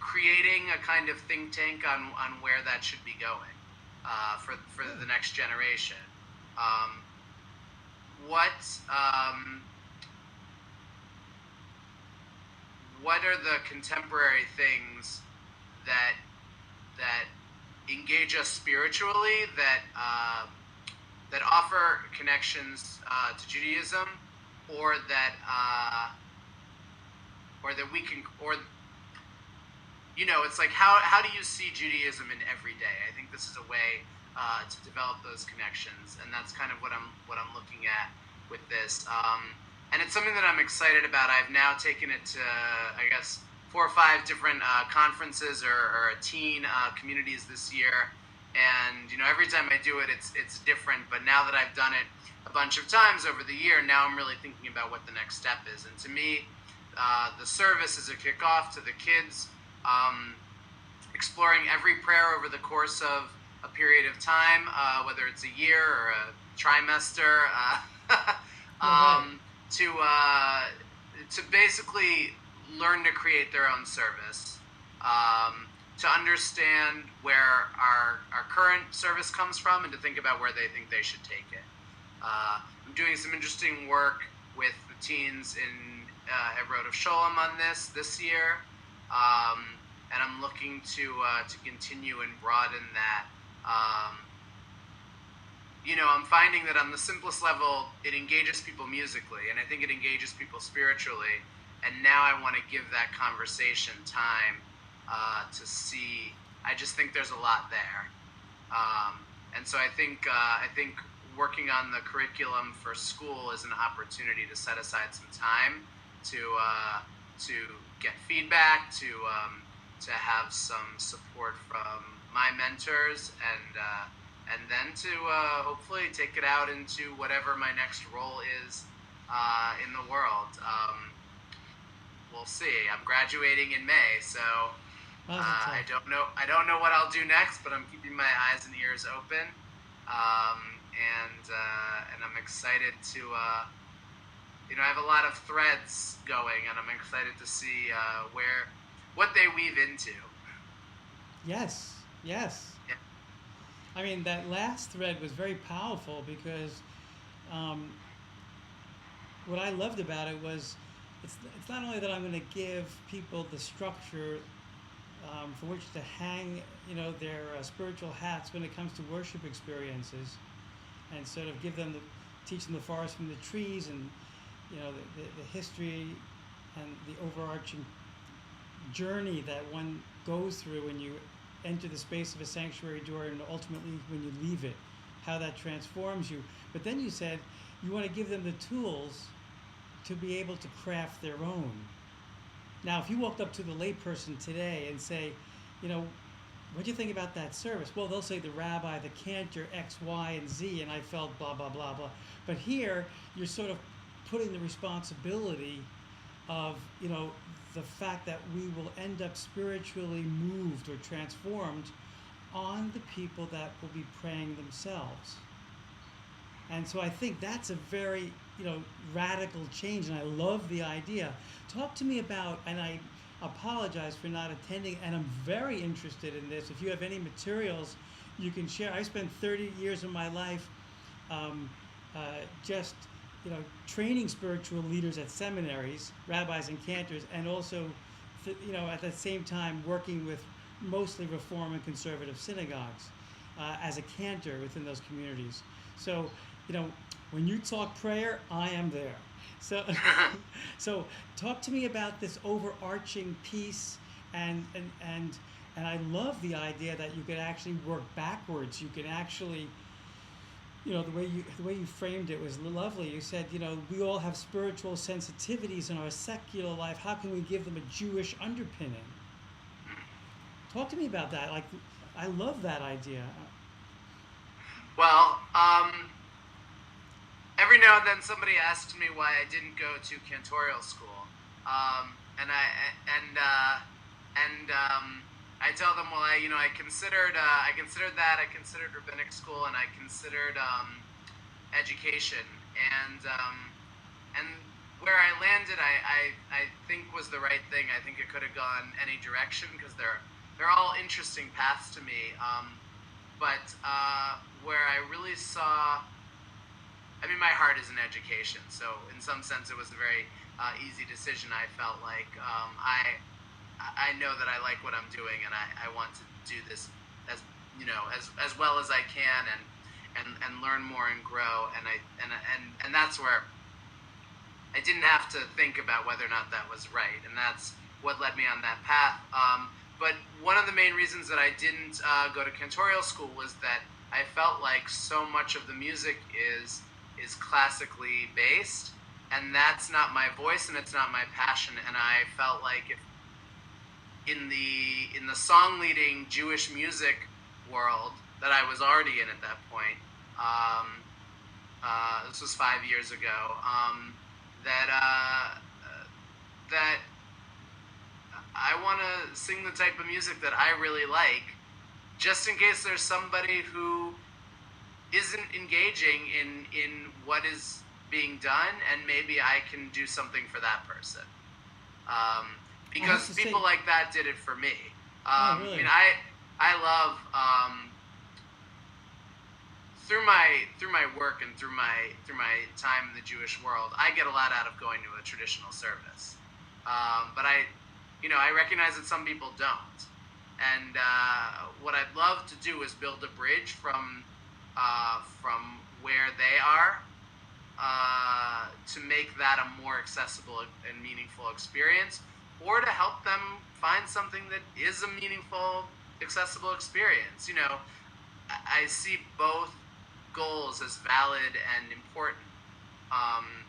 creating a kind of think tank on where that should be going for the next generation. Um, what what are the contemporary things that that engage us spiritually, that offer connections to Judaism, or that we can, or it's like how do you see Judaism in every day? I think this is a way to develop those connections, and that's kind of what I'm looking at with this. And it's something that I'm excited about. I've now taken it to, I guess, 4 or 5 different conferences or teen communities this year, and every time I do it, it's different. But now that I've done it a bunch of times over the year, now I'm really thinking about what the next step is. And to me, the service is a kickoff to the kids, exploring every prayer over the course of a period of time, whether it's a year or a trimester, to basically learn to create their own service, to understand where our current service comes from, and to think about where they think they should take it. I'm doing some interesting work with the teens at Road of Sholem on this year, and I'm looking to continue and broaden that. I'm finding that on the simplest level, it engages people musically, and I think it engages people spiritually. And now I want to give that conversation time to see. I just think there's a lot there, and so I think working on the curriculum for school is an opportunity to set aside some time to get feedback, to have some support from my mentors, and then to hopefully take it out into whatever my next role is in the world. We'll see. I'm graduating in May, so I don't know what I'll do next, but I'm keeping my eyes and ears open, and I'm excited to. I have a lot of threads going, and I'm excited to see what they weave into. Yes, yes. Yeah. I mean, that last thread was very powerful because what I loved about it was it's not only that I'm going to give people the structure for which to hang, their spiritual hats when it comes to worship experiences, and sort of teach them the forest from the trees, and the history and the overarching journey that one goes through when you enter the space of a sanctuary door, and ultimately when you leave it, how that transforms you. But then you said you want to give them the tools to be able to craft their own. Now, if you walked up to the layperson today and say, what do you think about that service? Well, they'll say the rabbi, the cantor, X, Y, and Z, and I felt blah, blah, blah, blah. But here, you're sort of putting the responsibility of, the fact that we will end up spiritually moved or transformed on the people that will be praying themselves. And so I think that's a very, radical change, and I love the idea. Talk to me about, and I apologize for not attending, and I'm very interested in this. If you have any materials you can share. I spent 30 years of my life um, just training spiritual leaders at seminaries, rabbis and cantors, and also at the same time working with mostly Reform and conservative synagogues as a cantor within those communities. So, when you talk prayer, I am there. So, so talk to me about this overarching piece, and I love the idea that you could actually work backwards. You can actually, the way you framed it was lovely. You said, we all have spiritual sensitivities in our secular life. How can we give them a Jewish underpinning? Talk to me about that. Like, I love that idea. Well, every now and then somebody asks me why I didn't go to cantorial school, and I tell them, well, I considered that. I considered rabbinic school, and I considered education, and where I landed, I think was the right thing. I think it could have gone any direction because they're all interesting paths to me. But where I really saw, my heart is in education, so in some sense it was a very easy decision. I felt like I know that I like what I'm doing, and I want to do this as well as I can, and learn more and grow, and that's where I didn't have to think about whether or not that was right, and that's what led me on that path. But one of the main reasons that I didn't go to cantorial school was that I felt like so much of the music is classically based, and that's not my voice and it's not my passion. And I felt like if in the song leading Jewish music world that I was already in at that point, this was 5 years ago, that I want to sing the type of music that I really like, just in case there's somebody who isn't engaging in what is being done, and maybe I can do something for that person. Because people like that did it for me. Really? I love through my work and through my time in the Jewish world, I get a lot out of going to a traditional service. But I recognize that some people don't. And what I'd love to do is build a bridge from where they are to make that a more accessible and meaningful experience, or to help them find something that is a meaningful, accessible experience. I see both goals as valid and important. I'm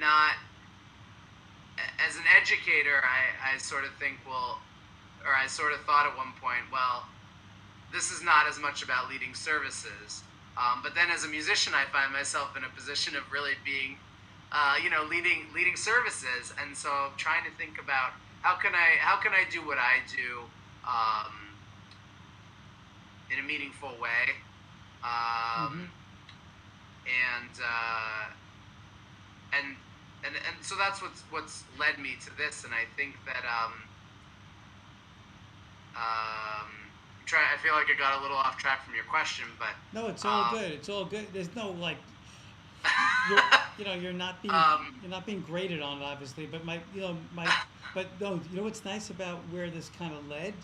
not, as an educator, I sort of think, or I sort of thought at one point, well, this is not as much about leading services. But then as a musician, I find myself in a position of really being, leading services. And so trying to think about how can I do what I do in a meaningful way. And so that's what's led me to this. And I think that I feel like I got a little off track from your question, but no, it's all good. It's all good. There's no you're not being graded on it, obviously. But but no, what's nice about where this kind of led?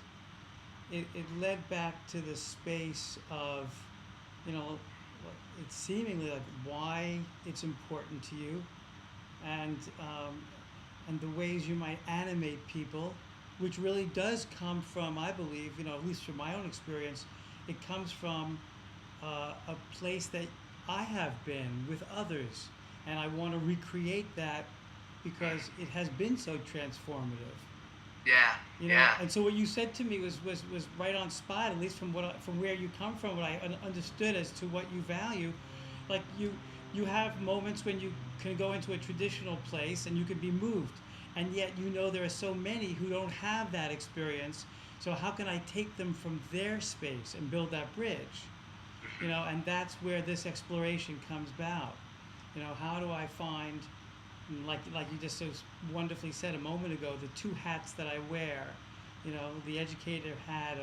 It led back to the space of, it's seemingly like why it's important to you, and the ways you might animate people, which really does come from, I believe, at least from my own experience, it comes from a place that I have been with others, and I want to recreate that because it has been so transformative. Yeah. And so what you said to me was right on spot, at least from where you come from, what I understood as to what you value. Like you have moments when you can go into a traditional place and you can be moved, and yet there are so many who don't have that experience. So how can I take them from their space and build that bridge? And that's where this exploration comes about. How do I find And like you just so wonderfully said a moment ago, the two hats that I wear, the educator hat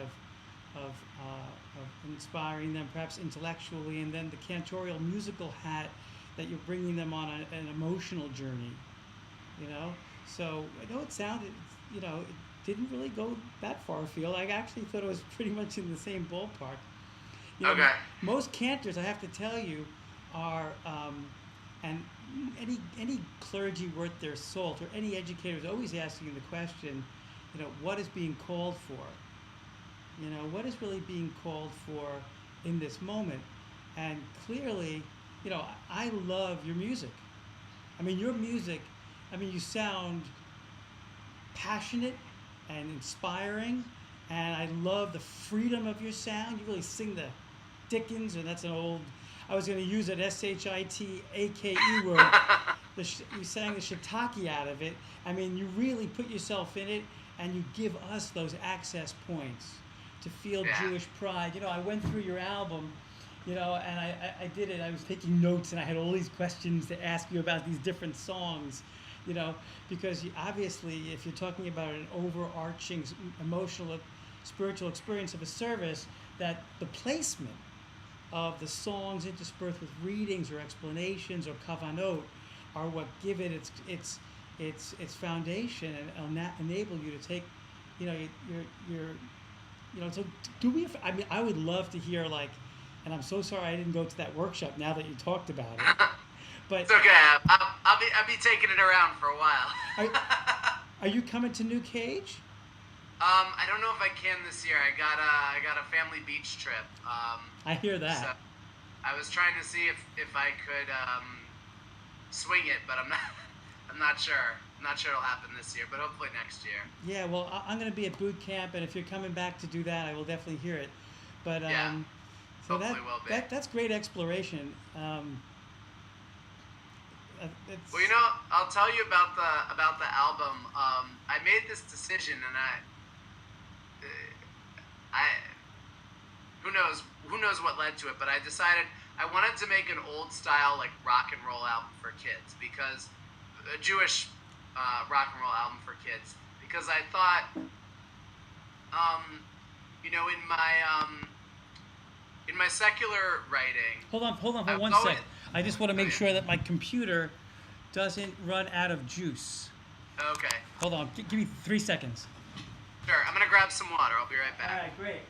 of inspiring them perhaps intellectually, and then the cantorial musical hat that you're bringing them on an emotional journey. you know. So I know it sounded, it didn't really go that far afield. I actually thought it was pretty much in the same ballpark. Okay. Most cantors, I have to tell you, are, and any clergy worth their salt or any educator is always asking the question, what is being called for? What is really being called for in this moment? And clearly, I love your music. I mean, your music, you sound passionate and inspiring, and I love the freedom of your sound. You really sing the Dickens, and that's an old, I was going to use that SHITAKE word. You sang the shiitake out of it. I mean, you really put yourself in it, and you give us those access points to feel Jewish pride. I went through your album, and I did it. I was taking notes, and I had all these questions to ask you about these different songs, because obviously, if you're talking about an overarching emotional, spiritual experience of a service, that the placement of the songs interspersed with readings or explanations or kavanot are what give it its foundation and enable you to take, your so do we? I mean, I would love to hear and I'm so sorry I didn't go to that workshop now that you talked about it. But it's okay. I'll be taking it around for a while. Are you coming to New Cage? I don't know if I can this year. I got a family beach trip. I hear that. So I was trying to see if I could swing it, but I'm not sure. I'm not sure it'll happen this year, but hopefully next year. Yeah, well, I'm going to be at boot camp, and if you're coming back to do that, I will definitely hear it. But so hopefully will be. That's great exploration. Well, I'll tell you about the album. I made this decision, and I who knows what led to it, but I decided I wanted to make an old style rock and roll album for kids, because a Jewish rock and roll album for kids, because I thought in my secular writing. Hold on for 1 sec. I just want to make sure that my computer doesn't run out of juice. Okay. Hold on. Give me 3 seconds. Sure. I'm going to grab some water. I'll be right back. All right, great.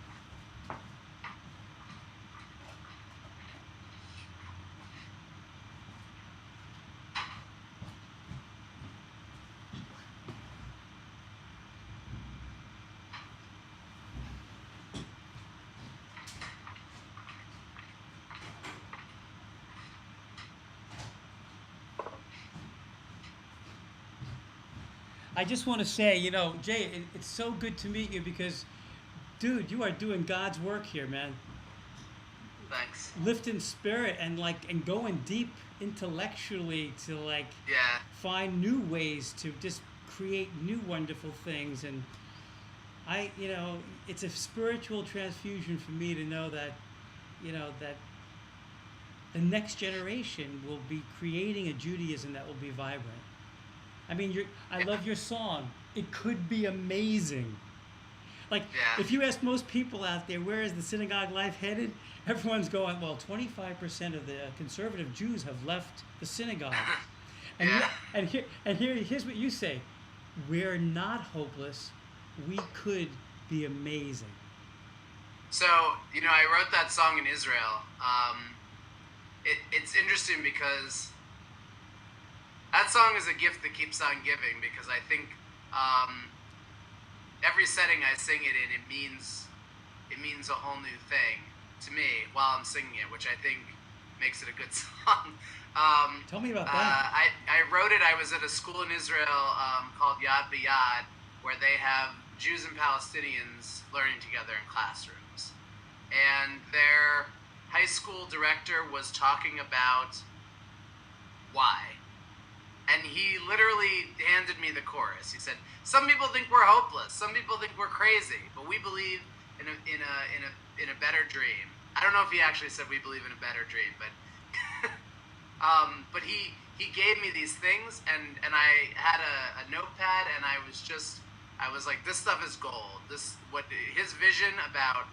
I just want to say, Jay, it's so good to meet you because, dude, you are doing God's work here, man. Thanks. Lifting spirit and going deep intellectually to find new ways to just create new wonderful things. And it's a spiritual transfusion for me to know that, that the next generation will be creating a Judaism that will be vibrant. I mean, I love your song. It could be amazing. If you ask most people out there, where is the synagogue life headed? Everyone's going, well, 25% of the conservative Jews have left the synagogue. Here's what you say. We're not hopeless. We could be amazing. So, I wrote that song in Israel. It's interesting because that song is a gift that keeps on giving, because I think every setting I sing it in, it means a whole new thing to me while I'm singing it, which I think makes it a good song. Tell me about that. I wrote it. I was at a school in Israel called Yad B'Yad, where they have Jews and Palestinians learning together in classrooms. And their high school director was talking about why. And he literally handed me the chorus. He said, "Some people think we're hopeless. Some people think we're crazy, but we believe in a better dream." I don't know if he actually said we believe in a better dream, but but he he gave me these things, and I had a notepad, and I was like, this stuff is gold. This what his vision about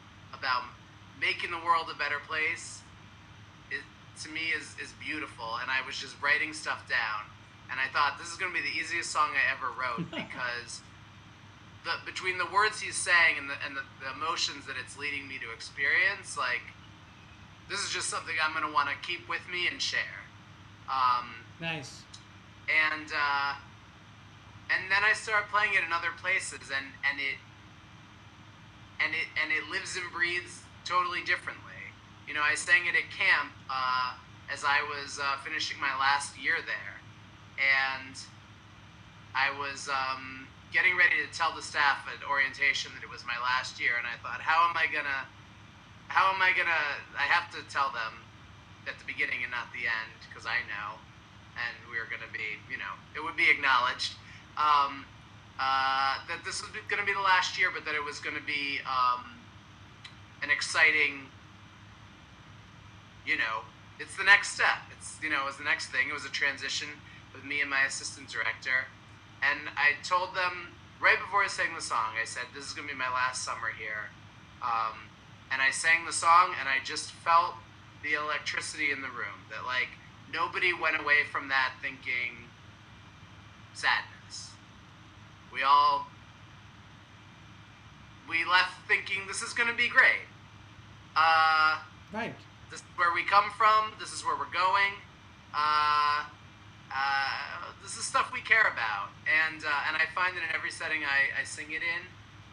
making the world a better place, it, to me is beautiful. And I was just writing stuff down, and I thought this is going to be the easiest song I ever wrote because between the words he's saying and the emotions that it's leading me to experience, like this is just something I'm going to want to keep with me and share. Nice. And then I started playing it in other places, and it lives and breathes totally differently. You know, I sang it at camp as I was finishing my last year there, and I was getting ready to tell the staff at orientation that it was my last year, and I thought, how am I gonna? I have to tell them at the beginning and not the end because I know, and we're gonna be, it would be acknowledged that this was gonna be the last year, but that it was gonna be an exciting, it's the next step. It was the next thing. It was a transition with me and my assistant director. And I told them right before I sang the song, I said, this is going to be my last summer here. And I sang the song, and I just felt the electricity in the room. That, like, nobody went away from that thinking sadness. We left thinking, this is going to be great. Right. This is where we come from. This is where we're going. This is stuff we care about, and I find that in every setting I sing it in,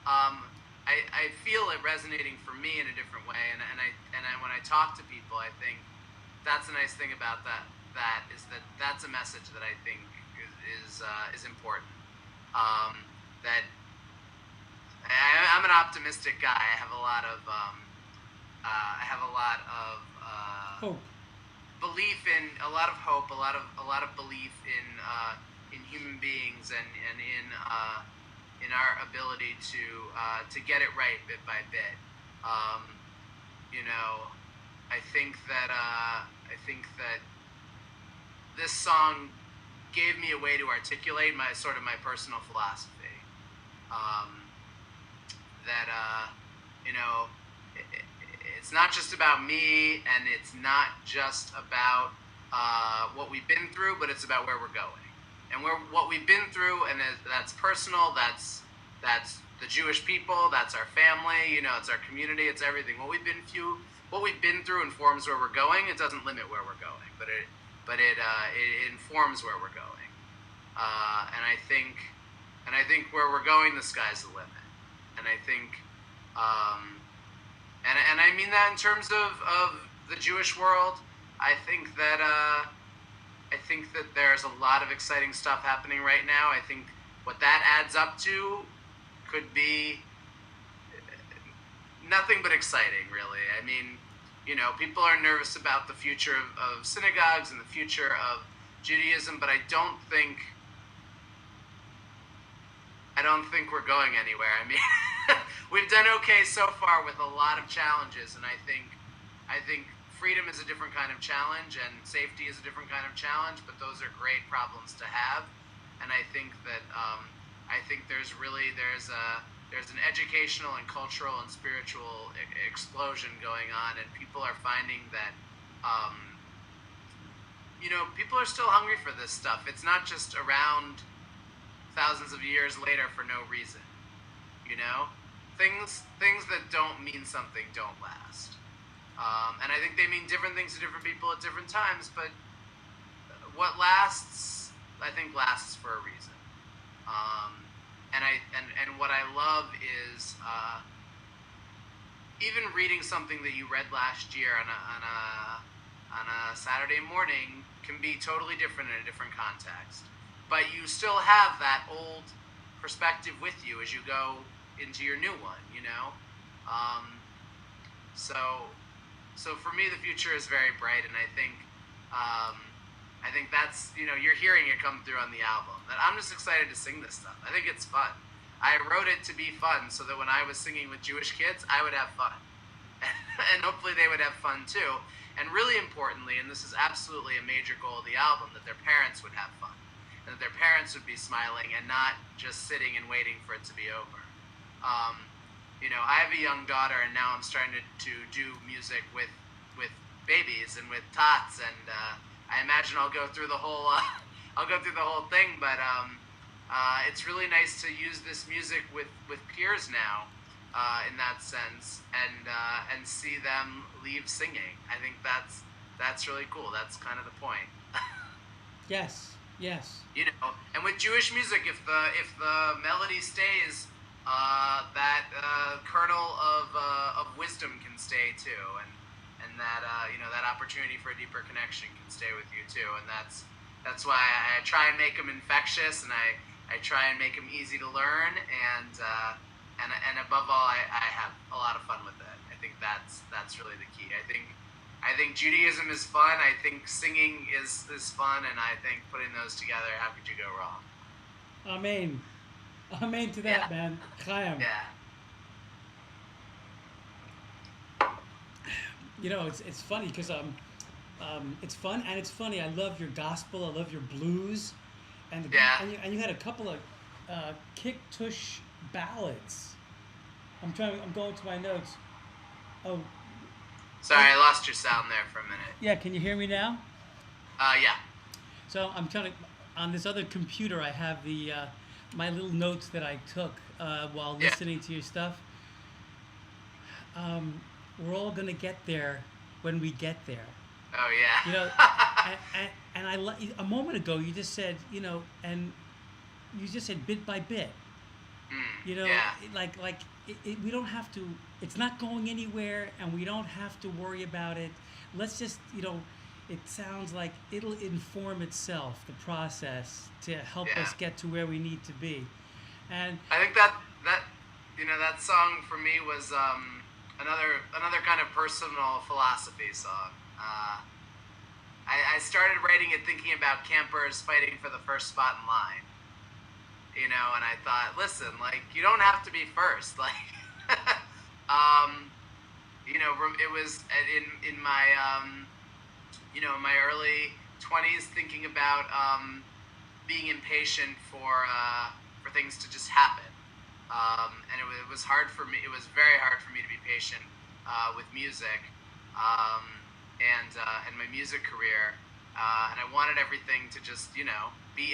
I feel it resonating for me in a different way, and when I talk to people, I think that's a nice thing about that is that that's a message that I think is important. That I'm an optimistic guy. I have a lot of Hope. belief in a lot of hope, a lot of belief in human beings and in our ability to get it right bit by bit. I think that this song gave me a way to articulate my personal philosophy. That it's not just about me, and it's not just about what we've been through, but it's about where we're going. And what we've been through, and that's personal. That's the Jewish people. That's our family. It's our community. It's everything. What we've been through informs where we're going. It doesn't limit where we're going, but it informs where we're going. And I think where we're going, the sky's the limit. And I think. And I mean that in terms of the Jewish world. I think that there's a lot of exciting stuff happening right now. I think what that adds up to could be nothing but exciting, really. I mean, people are nervous about the future of synagogues and the future of Judaism, but I don't think we're going anywhere. I mean, we've done okay so far with a lot of challenges, and I think freedom is a different kind of challenge, and safety is a different kind of challenge. But those are great problems to have, and I think that there's an educational and cultural and spiritual explosion going on, and people are finding that people are still hungry for this stuff. It's not just around thousands of years later for no reason. Things that don't mean something don't last. And I think they mean different things to different people at different times, but what lasts, I think, lasts for a reason. And what I love is even reading something that you read last year on a Saturday morning can be totally different in a different context. But you still have that old perspective with you as you go into your new one, So for me, the future is very bright, and I think that's, you're hearing it come through on the album. That I'm just excited to sing this stuff. I think it's fun. I wrote it to be fun, so that when I was singing with Jewish kids, I would have fun, and hopefully they would have fun too. and really importantly, and this is absolutely a major goal of the album, that their parents would have fun, and that their parents would be smiling and not just sitting and waiting for it to be over. I have a young daughter, and now I'm starting to do music with babies and with tots, and I imagine I'll go through the whole I'll go through the whole thing. But it's really nice to use this music with peers now, in that sense, and see them leave singing. I think that's really cool. That's kind of the point. Yes, yes. And with Jewish music, if the melody stays, that kernel of wisdom can stay too, and that that opportunity for a deeper connection can stay with you too, and that's why I try and make them infectious, and I try and make them easy to learn, and above all, I have a lot of fun with it. I think that's really the key. I think Judaism is fun. I think singing is fun, and I think putting those together, how could you go wrong? Amen. Amen to that, man. Chaim. Yeah. It's funny because it's fun and it's funny. I love your gospel. I love your blues, and you had a couple of kick tush ballads. I'm going to my notes. Oh. Sorry, I lost your sound there for a minute. Yeah, can you hear me now? Yeah. So I'm trying to, on this other computer, I have the my little notes that I took while listening to your stuff. We're all gonna get there when we get there. Oh yeah. And a moment ago you just said, and you just said bit by bit. We don't have to. It's not going anywhere, and we don't have to worry about it. Let's just, it sounds like it'll inform itself, the process, to help us get to where we need to be. And I think that song for me was another kind of personal philosophy song. I started writing it thinking about campers fighting for the first spot in line. And I thought, listen, you don't have to be first. It was in my, my early 20s, thinking about being impatient for things to just happen. And it was hard for me. It was very hard for me to be patient with music and my music career. And I wanted everything to just, be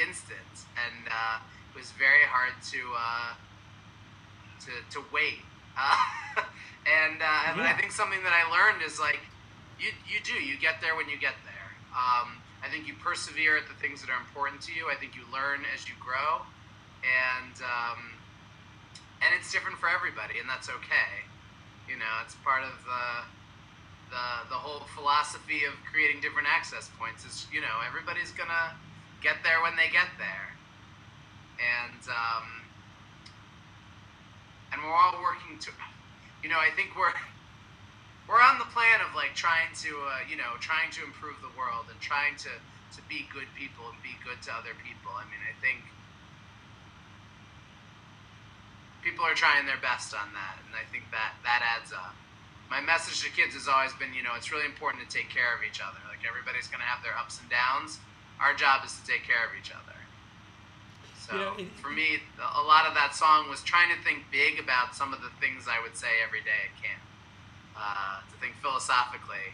instant. And it was very hard to wait. And I think something that I learned is you get there when you get there. I think you persevere at the things that are important to you. I think you learn as you grow, and it's different for everybody, and that's okay. It's part of the whole philosophy of creating different access points. Is everybody's gonna get there when they get there, and we're all working to. I think we're on the plan of trying to improve the world and trying to be good people and be good to other people. I mean, I think people are trying their best on that, and I think that adds up. My message to kids has always been, it's really important to take care of each other. Everybody's going to have their ups and downs. Our job is to take care of each other. So for me, a lot of that song was trying to think big about some of the things I would say every day at camp. To think philosophically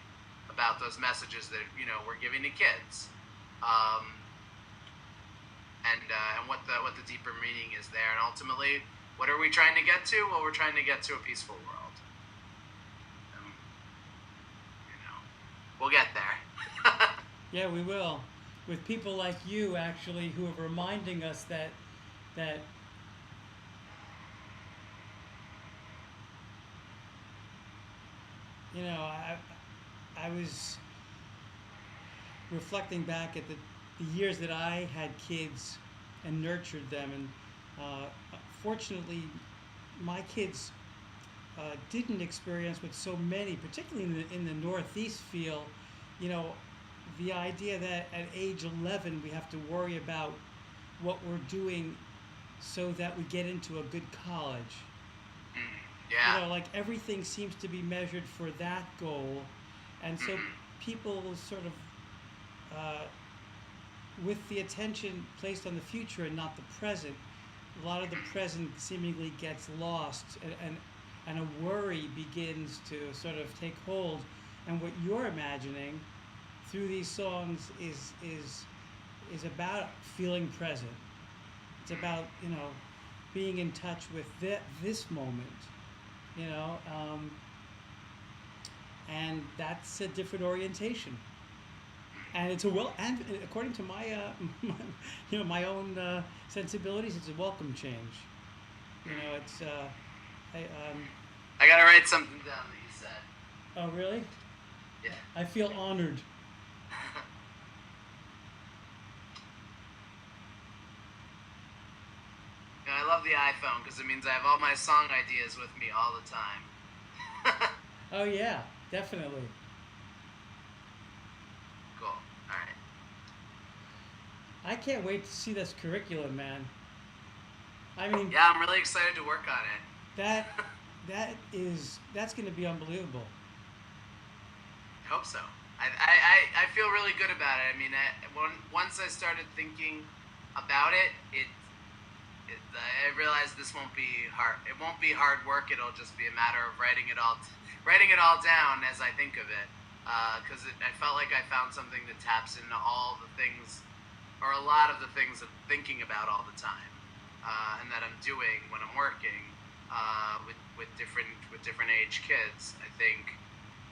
about those messages that we're giving to kids, and what the deeper meaning is there, and ultimately, what are we trying to get to? Well, we're trying to get to a peaceful world. We'll get there. Yeah, we will. With people like you, actually, who are reminding us that I was reflecting back at the years that I had kids and nurtured them, and fortunately, my kids didn't experience what so many, particularly in the Northeast, feel. The idea that at age 11 we have to worry about what we're doing so that we get into a good college. Yeah. Everything seems to be measured for that goal, and so people sort of uh, with the attention placed on the future and not the present, a lot of the present seemingly gets lost, and a worry begins to sort of take hold. And what you're imagining through these songs is about feeling present. It's about, being in touch with this moment, you know, and that's a different orientation. And it's a and according to my, my own sensibilities, it's a welcome change. It's I I gotta write something down that you said. oh really? Yeah. I feel honored. I love the iPhone because it means I have all my song ideas with me all the time. Oh yeah, definitely. Cool. All right. I can't wait to see this curriculum, man. I mean, Yeah, I'm really excited to work on it. that that's going to be unbelievable. I hope so. I feel really good about it. I mean, once I started thinking about it, I realized this won't be hard. It won't be hard work. It'll just be a matter of writing it all down as I think of it. Because I felt like I found something that taps into all the things, or a lot of the things I'm thinking about all the time, and that I'm doing when I'm working with different age kids. I think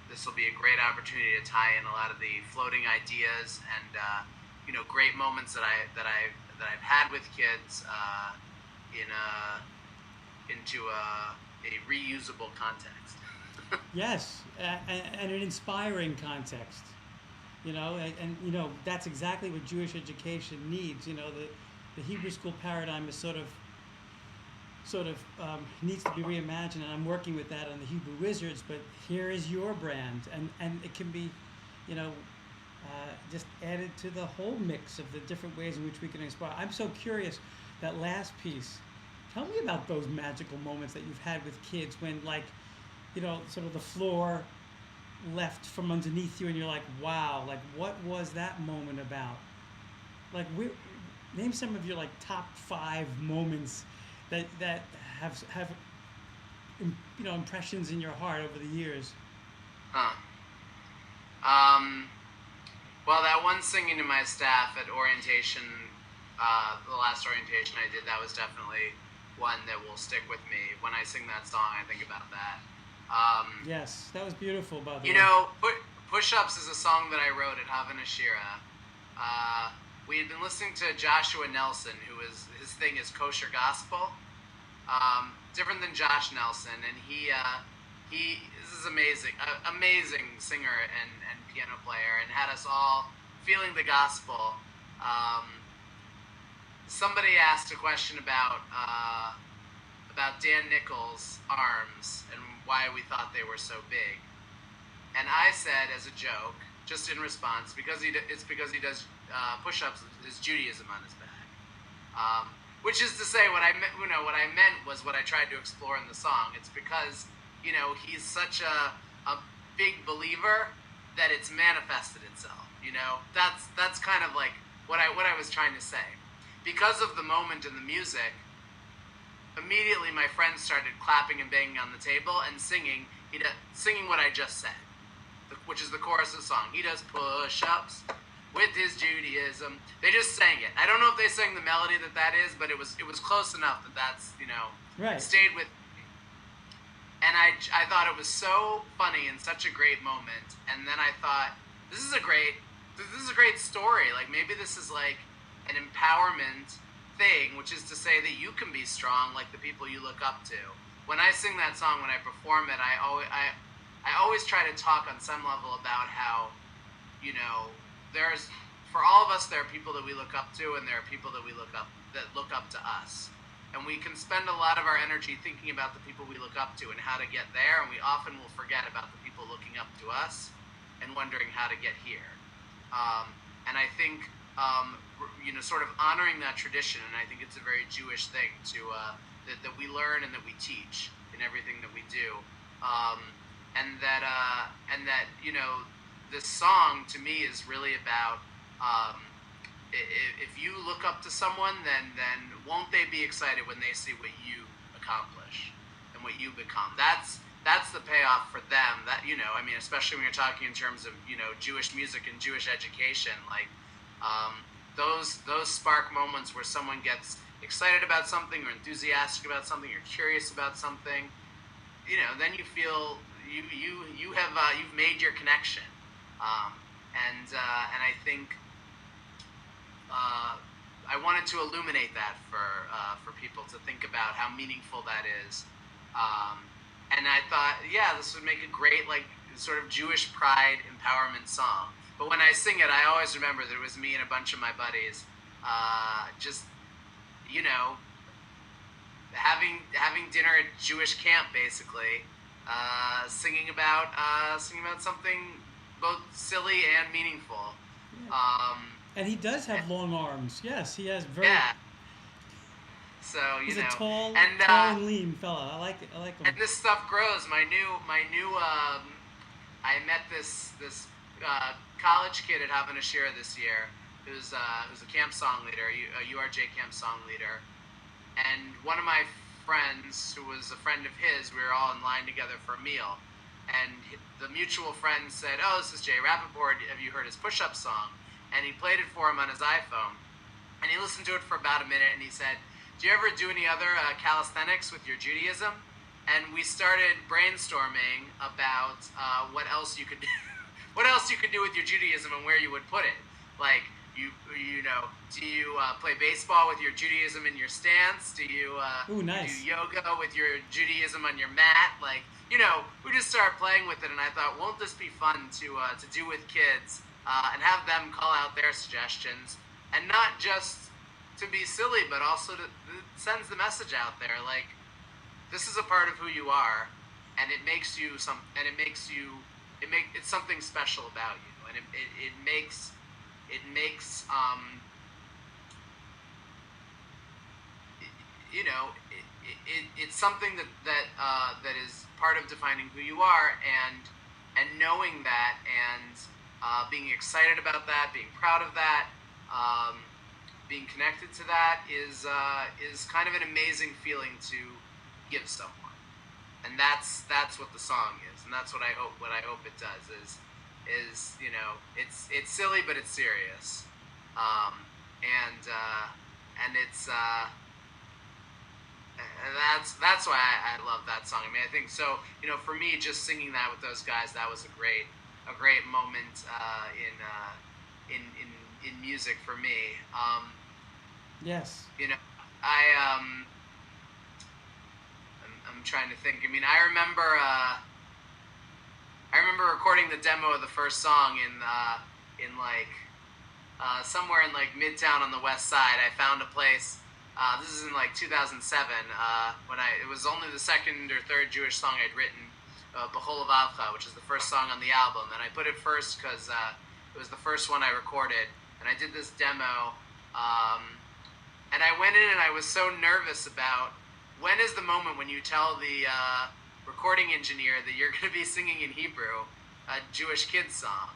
this will be a great opportunity to tie in a lot of the floating ideas and great moments that I've had with kids into a reusable context. Yes, and an inspiring context. That's exactly what Jewish education needs. The Hebrew school paradigm is sort of needs to be reimagined, and I'm working with that on the Hebrew Wizards. But here is your brand, and it can be, just added to the whole mix of the different ways in which we can inspire. I'm so curious, that last piece. Tell me about those magical moments that you've had with kids when, sort of the floor left from underneath you, and you're like, wow, what was that moment about? Name some of your top 5 moments that have impressions in your heart over the years. Huh. Well, that one singing to my staff at orientation, the last orientation I did, that was definitely one that will stick with me. When I sing that song, I think about that. Yes, that was beautiful, by the way. Push-Ups is a song that I wrote at Havana Shira. We had been listening to Joshua Nelson, his thing is kosher gospel. Different than Josh Nelson, and he this is amazing singer and piano player, and had us all feeling the gospel. Somebody asked a question about Dan Nichols' arms and why we thought they were so big, and I said as a joke, just in response, because he does push-ups, his Judaism on his back. Which is to say, what I meant was what I tried to explore in the song. It's because he's such a big believer that it's manifested itself. That's kind of like what I was trying to say. Because of the moment in the music, immediately my friends started clapping and banging on the table and singing what I just said, which is the chorus of the song. He does push-ups with his Judaism. They just sang it. I don't know if they sang the melody that is, but it was close enough that's right. Stayed with me. And I thought it was so funny and such a great moment. And then I thought, this is a great story. Maybe this is an empowerment thing, which is to say that you can be strong like the people you look up to. When I sing that song, when I perform it, I always try to talk on some level about how for all of us, there are people that we look up to, and there are people that look up to us. And we can spend a lot of our energy thinking about the people we look up to and how to get there, and we often will forget about the people looking up to us and wondering how to get here. And I think, sort of honoring that tradition, and I think it's a very Jewish thing that we learn and that we teach in everything that we do, and that this song to me is really about if you look up to someone, then won't they be excited when they see what you accomplish and what you become? That's the payoff for them. That, I mean, especially when you're talking in terms of Jewish music and Jewish education, like those spark moments where someone gets excited about something or enthusiastic about something or curious about something. Then you feel you have you've made your connection, and I think I wanted to illuminate that for people to think about how meaningful that is, and I thought, yeah, this would make a great like sort of Jewish pride empowerment song. But when I sing it, I always remember that it was me and a bunch of my buddies, just you know having dinner at Jewish camp, basically, singing about something both silly and meaningful. Yeah. Um, And he does have long arms. Yes, he has very. yeah. So He's a tall, and tall and lean fella. I like it. I like him. and this stuff grows. My new I met this college kid at Havana this year, who's a camp song leader, a URJ camp song leader, and one of my friends, who was a friend of his, we were all in line together for a meal, and the mutual friend said, "Oh, this is Jay Rapaport. Have you heard his push-up song?" And he played it for him on his iPhone, and he listened to it for about a minute, and he said, "Do you ever do any other calisthenics with your Judaism?" And we started brainstorming about what else you could do, what else you could do with your Judaism and where you would put it. Like, do you play baseball with your Judaism in your stance? Do you Ooh, nice. do yoga with your Judaism on your mat? Like, we just started playing with it, and I thought, won't this be fun to do with kids and have them call out their suggestions, and not just to be silly, but also it sends the message out there, like, this is a part of who you are, and it makes you it's something special about you, and it makes it's something that is part of defining who you are, and knowing that, and being excited about that, being proud of that, being connected to that is kind of an amazing feeling to give someone, and that's what the song is, and that's what I hope it does is it's silly, but it's serious, and it's and that's why I love that song. I mean, I think so. For me, just singing that with those guys, that was a great moment in music for me. Yes. I I'm trying to think. I mean, I remember recording the demo of the first song in like somewhere in like Midtown on the West Side. I found a place. This is in like 2007, when it was only the second or third Jewish song I'd written, B'chol Levavcha, which is the first song on the album, and I put it first because it was the first one I recorded, and I did this demo, and I went in and I was so nervous about when is the moment when you tell the recording engineer that you're going to be singing in Hebrew, a Jewish kids song.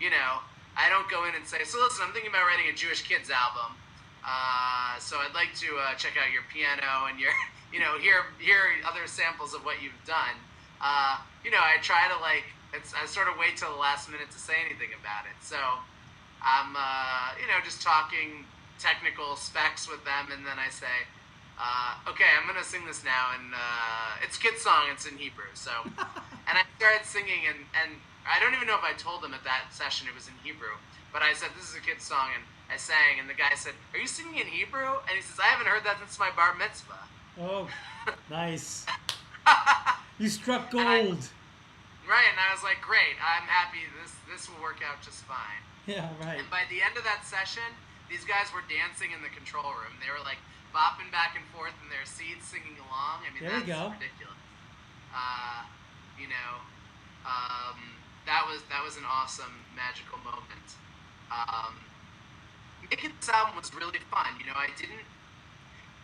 I don't go in and say, so listen, I'm thinking about writing a Jewish kids album. So I'd like to check out your piano and your, hear other samples of what you've done. I try to I sort of wait till the last minute to say anything about it. So I'm, just talking technical specs with them, and then I say, okay, I'm gonna sing this now, and it's a kid's song. It's in Hebrew. So, and I started singing, and I don't even know if I told them at that session it was in Hebrew, but I said, this is a kid's song, and I sang, and the guy said, "Are you singing in Hebrew?" And he says, "I haven't heard that since my bar mitzvah." Oh, nice. You struck gold. Right, and I was like, great, I'm happy. This will work out just fine. Yeah, right. And by the end of that session, these guys were dancing in the control room. They were like bopping back and forth in their seats, singing along. I mean, there that's we go. Ridiculous. That was an awesome, magical moment. Making this album was really fun. I didn't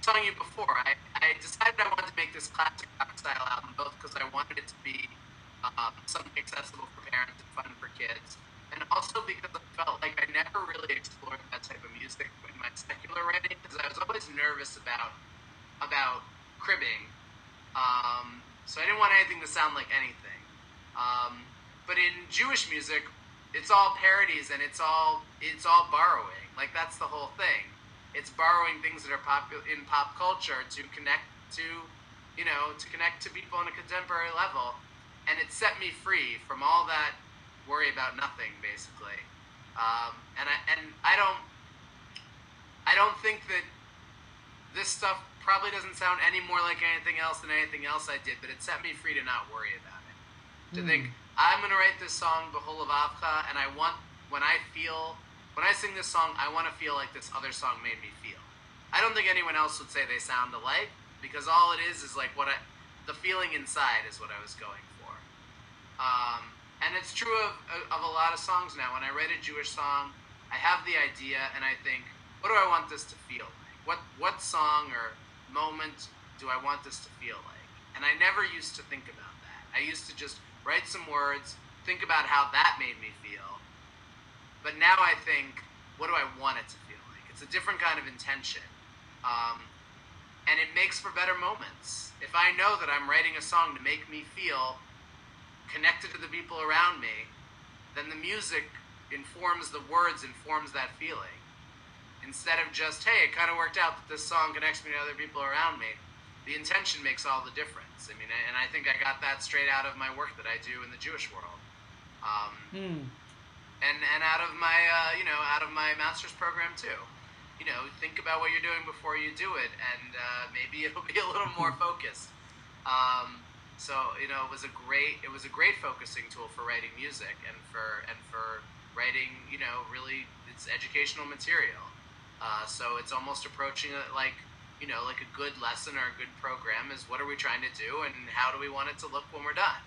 telling you before. I decided I wanted to make this classic rock style album, both because I wanted it to be something accessible for parents and fun for kids, and also because I felt like I never really explored that type of music in my secular writing because I was always nervous about cribbing. So I didn't want anything to sound like anything. But in Jewish music, it's all parodies and it's all borrowing. Like that's the whole thing. It's borrowing things that are popular in pop culture to connect to, to connect to people on a contemporary level, and it set me free from all that worry about nothing, basically. And I don't think that this stuff probably doesn't sound any more like anything else than anything else I did, but it set me free to not worry about it. To think, I'm going to write this song, Behol of Avcha, and when I sing this song, I want to feel like this other song made me feel. I don't think anyone else would say they sound alike, because all it is like the feeling inside is what I was going for. And it's true of a lot of songs now. When I write a Jewish song, I have the idea, and I think, what do I want this to feel like? What song or moment do I want this to feel like? And I never used to think about that. I used to just write some words, think about how that made me feel. But now I think, what do I want it to feel like? It's a different kind of intention. And it makes for better moments. If I know that I'm writing a song to make me feel connected to the people around me, then the music informs the words, informs that feeling. Instead of just, hey, it kind of worked out that this song connects me to other people around me, the intention makes all the difference. I mean, and I think I got that straight out of my work that I do in the Jewish world. And out of my, out of my master's program too. Think about what you're doing before you do it, and maybe it'll be a little more focused. So it was a great focusing tool for writing music and for writing, really it's educational material. So it's almost approaching it like a good lesson or a good program is, what are we trying to do and how do we want it to look when we're done?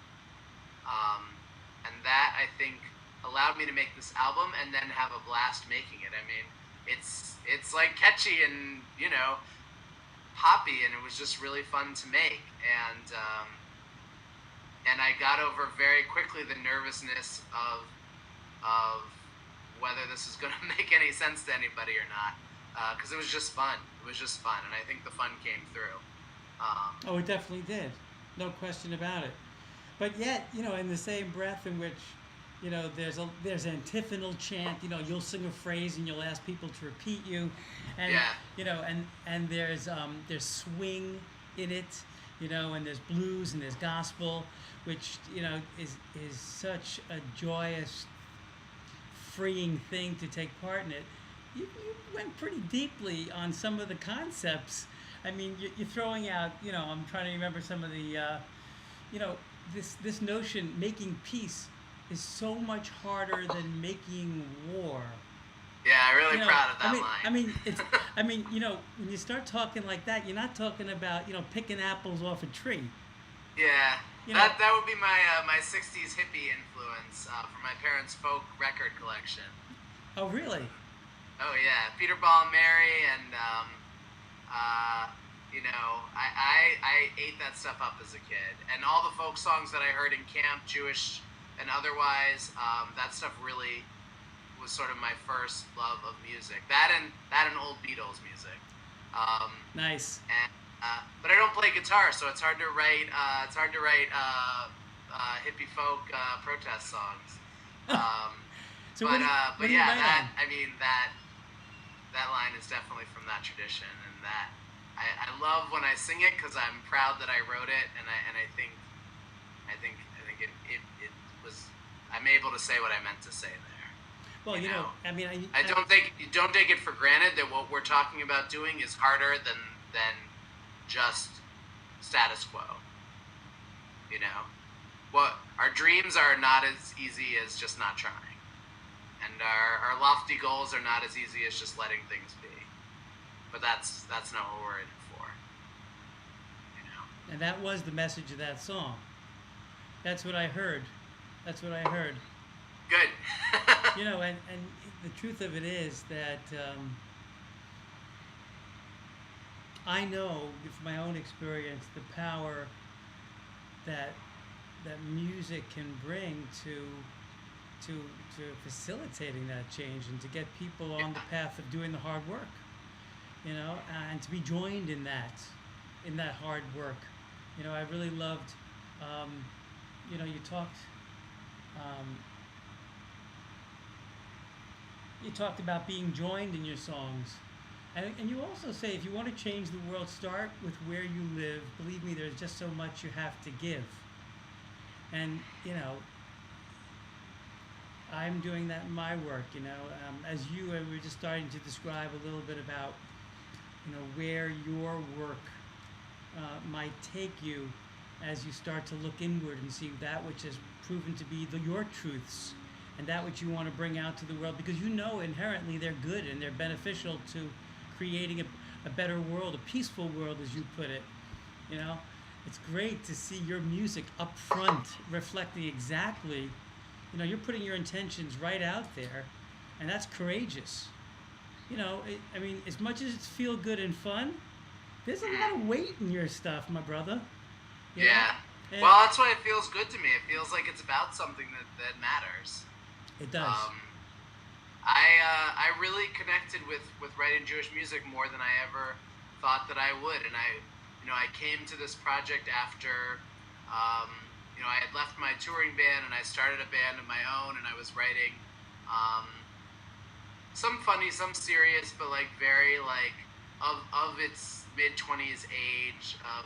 And that, I think, allowed me to make this album and then have a blast making it. I mean, it's like catchy and poppy, and it was just really fun to make. And I got over very quickly the nervousness of whether this is going to make any sense to anybody or not, because it was just fun. It was just fun, and I think the fun came through. Oh, it definitely did. No question about it. But yet, in the same breath in which, there's antiphonal chant. You'll sing a phrase and you'll ask people to repeat you, and Yeah. and there's swing in it, and there's blues and there's gospel, which is such a joyous, freeing thing to take part in it. You went pretty deeply on some of the concepts. I mean, you're throwing out. I'm trying to remember some of the. This notion, making peace is so much harder than making war. Yeah, I'm really proud of that line. line. I mean, when you start talking like that, you're not talking about picking apples off a tree. Yeah, that would be my '60s hippie influence from my parents' folk record collection. Oh, really? Oh yeah, Peter, Paul, and Mary, and I ate that stuff up as a kid, and all the folk songs that I heard in camp, Jewish and otherwise, that stuff really was sort of my first love of music. That and old Beatles music. Nice. And but I don't play guitar, so it's hard to write. Hippie folk protest songs. So but what do you yeah, write on? that line is definitely from that tradition, and that I love when I sing it because I'm proud that I wrote it, and I think it was, I'm able to say what I meant to say there. Well, I don't take it for granted that what we're talking about doing is harder than just status quo. What our dreams are not as easy as just not trying, and our lofty goals are not as easy as just letting things be. But that's not what we're in it for. And that was the message of that song. That's what I heard. Good. And the truth of it is that I know from my own experience the power that music can bring to to to facilitating that change and to get people on the path of doing the hard work, and to be joined in that hard work. I really loved, um, you talked, um, you talked about being joined in your songs. And you also say if you want to change the world, start with where you live. Believe me, there's just so much you have to give. And, I'm doing that in my work, as you were just starting to describe a little bit about, where your work might take you as you start to look inward and see that which has proven to be your truths and that which you want to bring out to the world, because inherently they're good and they're beneficial to creating a better world, a peaceful world, as you put it. It's great to see your music up front reflecting exactly, you're putting your intentions right out there, and that's courageous. As much as it's feel good and fun, there's a lot of weight in your stuff, my brother. Yeah. Well, that's why it feels good to me. It feels like it's about something that matters. It does. I really connected with writing Jewish music more than I ever thought that I would, and I came to this project after I had left my touring band and I started a band of my own, and I was writing some funny, some serious, but very of its mid-20s age of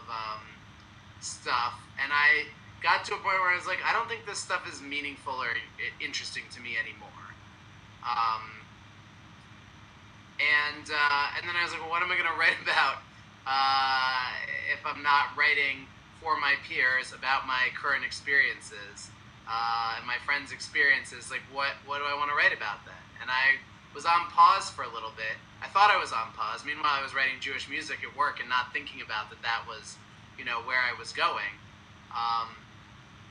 stuff, and I got to a point where I was like, I don't think this stuff is meaningful or interesting to me anymore. And then I was like, well, what am I going to write about if I'm not writing for my peers about my current experiences and my friends' experiences? What do I want to write about then? And I was on pause for a little bit. I thought I was on pause. Meanwhile, I was writing Jewish music at work and not thinking about that was, where I was going.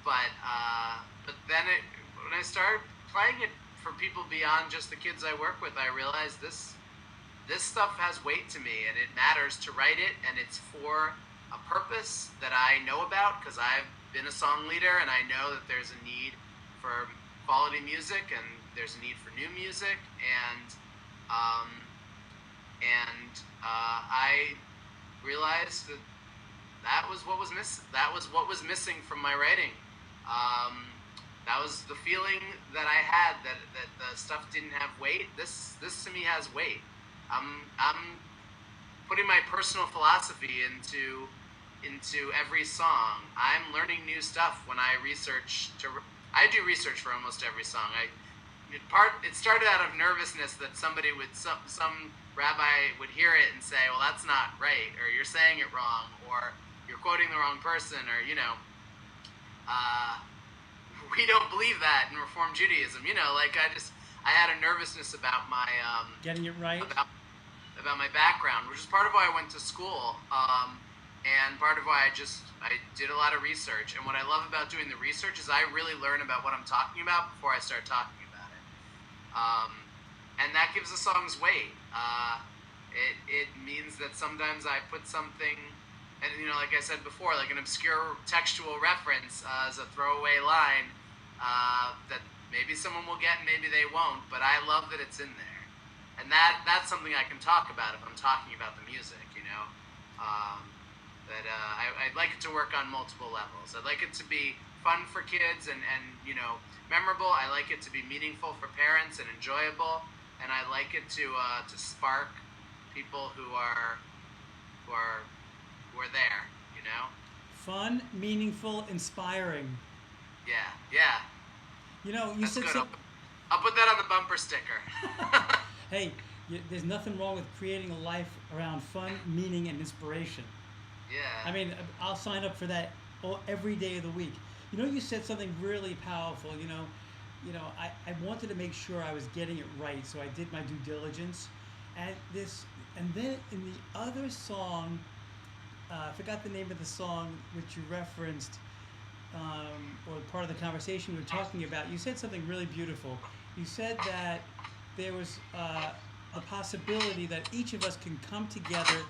But then when I started playing it for people beyond just the kids I work with, I realized this stuff has weight to me, and it matters to write it, and it's for a purpose that I know about because I've been a song leader, and I know that there's a need for quality music, and there's a need for new music, and I realized that was what was missing. That was what was missing from my writing. That was the feeling that I had that the stuff didn't have weight. This to me has weight. I'm putting my personal philosophy into every song. I'm learning new stuff when I research. I do research for almost every song. It started out of nervousness that somebody would some rabbi would hear it and say, well, that's not right, or you're saying it wrong, or you're quoting the wrong person, or we don't believe that in Reform Judaism. I had a nervousness about my getting it right, about my background, which is part of why I went to school, and part of why I did a lot of research. And what I love about doing the research is I really learn about what I'm talking about before I start talking about it, and that gives the songs weight. It means that sometimes I put something, and like I said before, like an obscure textual reference as a throwaway line that maybe someone will get and maybe they won't, but I love that it's in there. And that's something I can talk about if I'm talking about the music, I'd like it to work on multiple levels. I'd like it to be fun for kids and memorable. I like it to be meaningful for parents and enjoyable. And I like it to spark people who are there, Fun, meaningful, inspiring. Yeah. You That's said good. I'll put that on the bumper sticker. Hey, there's nothing wrong with creating a life around fun, meaning, and inspiration. Yeah. I'll sign up for that every day of the week. You said something really powerful. I wanted to make sure I was getting it right, so I did my due diligence. And then in the other song, I forgot the name of the song which you referenced, or part of the conversation we were talking about. You said something really beautiful. You said that there was a possibility that each of us can come together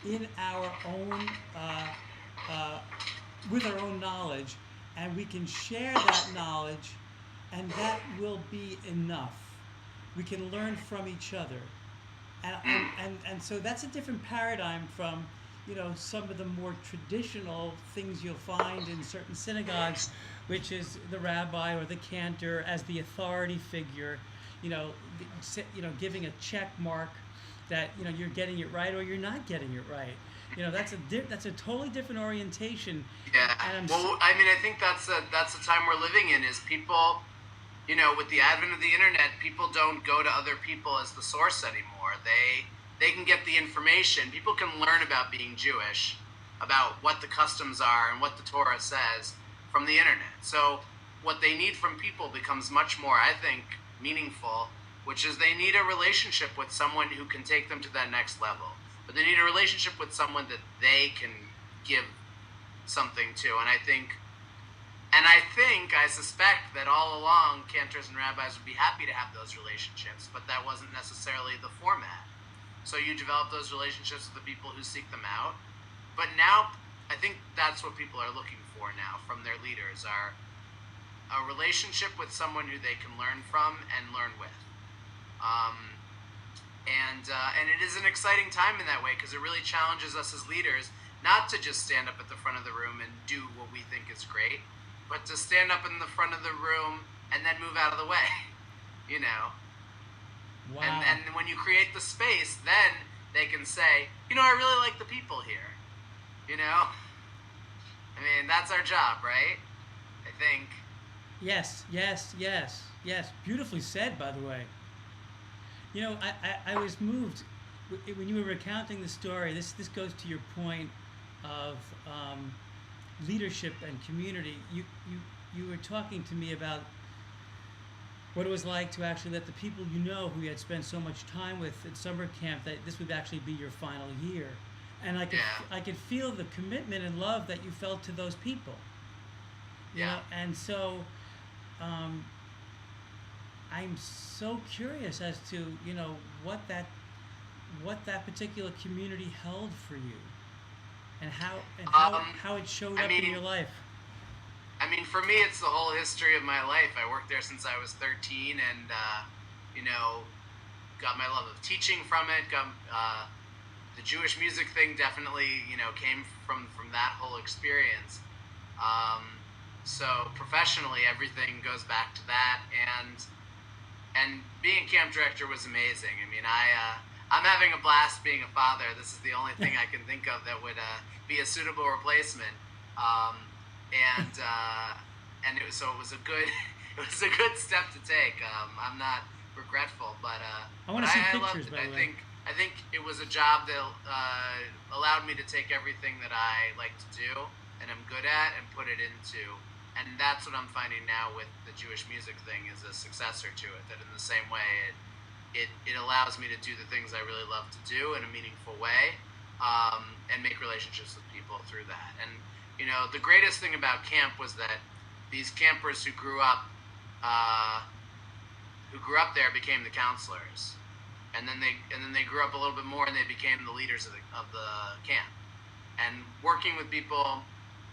in our own, with our own knowledge, and we can share that knowledge and that will be enough. We can learn from each other, Mm. and so that's a different paradigm from, some of the more traditional things you'll find in certain synagogues, which is the rabbi or the cantor as the authority figure, giving a check mark that you're getting it right or you're not getting it right. That's a totally different orientation, Yeah. and Well, I mean, I think that's the time we're living in. Is people, with the advent of the internet, people don't go to other people as the source anymore. They can get the information. People can learn about being Jewish, about what the customs are and what the Torah says from the internet. So what they need from people becomes much more, I think, meaningful, which is they need a relationship with someone who can take them to that next level. But they need a relationship with someone that they can give something to. I suspect that all along, cantors and rabbis would be happy to have those relationships, but that wasn't necessarily the format. So you develop those relationships with the people who seek them out. But now, I think that's what people are looking for now from their leaders, are a relationship with someone who they can learn from and learn with. And it is an exciting time in that way, because it really challenges us as leaders not to just stand up at the front of the room and do what we think is great, but to stand up in the front of the room and then move out of the way, you know. wow. And when you create the space, then they can say, I really like the people here, I mean, that's our job, right? I think. Yes, yes, yes, yes. Beautifully said, by the way. I was moved when you were recounting the story. This goes to your point of leadership and community. You were talking to me about what it was like to actually let the people who you had spent so much time with at summer camp, that this would actually be your final year, and I could feel the commitment and love that you felt to those people. And so. I'm so curious as to what that particular community held for you, and how it showed up in your life. I mean, for me, it's the whole history of my life. I worked there since I was 13, and got my love of teaching from it. Got the Jewish music thing definitely came from that whole experience. So professionally, everything goes back to that, and being camp director was amazing. I mean, I'm having a blast being a father. This is the only thing I can think of that would be a suitable replacement. And it was a good step to take. I'm not regretful, but I want to see I loved pictures. it. By the way, I think it was a job that allowed me to take everything that I like to do and I'm good at and put it into. And that's what I'm finding now with the Jewish music thing, is a successor to it. That in the same way, it allows me to do the things I really love to do in a meaningful way, and make relationships with people through that. And the greatest thing about camp was that these campers who grew up there became the counselors, and then they grew up a little bit more and they became the leaders of the camp. And working with people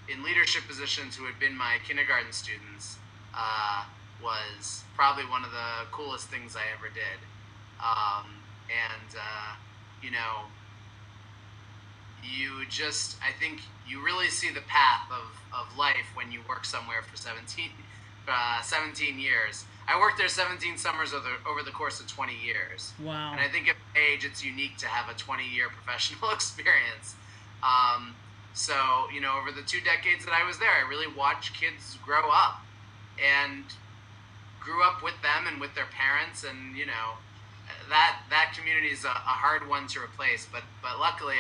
in leadership positions who had been my kindergarten students was probably one of the coolest things I ever did. I think you really see the path of life when you work somewhere for 17 years. I worked there 17 summers over the course of 20 years. wow. And I think at my age, it's unique to have a 20-year professional experience. So, over the 2 decades that I was there, I really watched kids grow up and grew up with them and with their parents. And, that community is a hard one to replace. But luckily,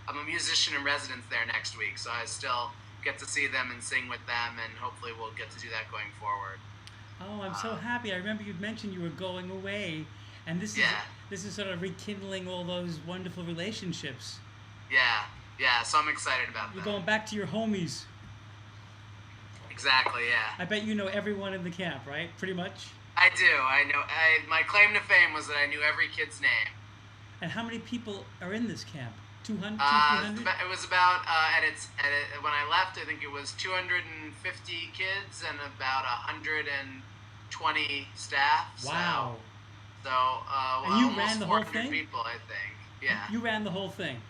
I'm a musician in residence there next week. So I still get to see them and sing with them. And hopefully we'll get to do that going forward. Oh, I'm so happy. I remember you'd mentioned you were going away. And this is sort of rekindling all those wonderful relationships. Yeah, so I'm excited about that. You're going back to your homies. Exactly, yeah. I bet you know everyone in the camp, right? Pretty much? I do. I know. My claim to fame was that I knew every kid's name. And how many people are in this camp? 200, 300? It was about, when I left, I think it was 250 kids and about 20 staff. Wow. So And you almost ran the whole 400 thing? people, I think. Yeah. You ran the whole thing.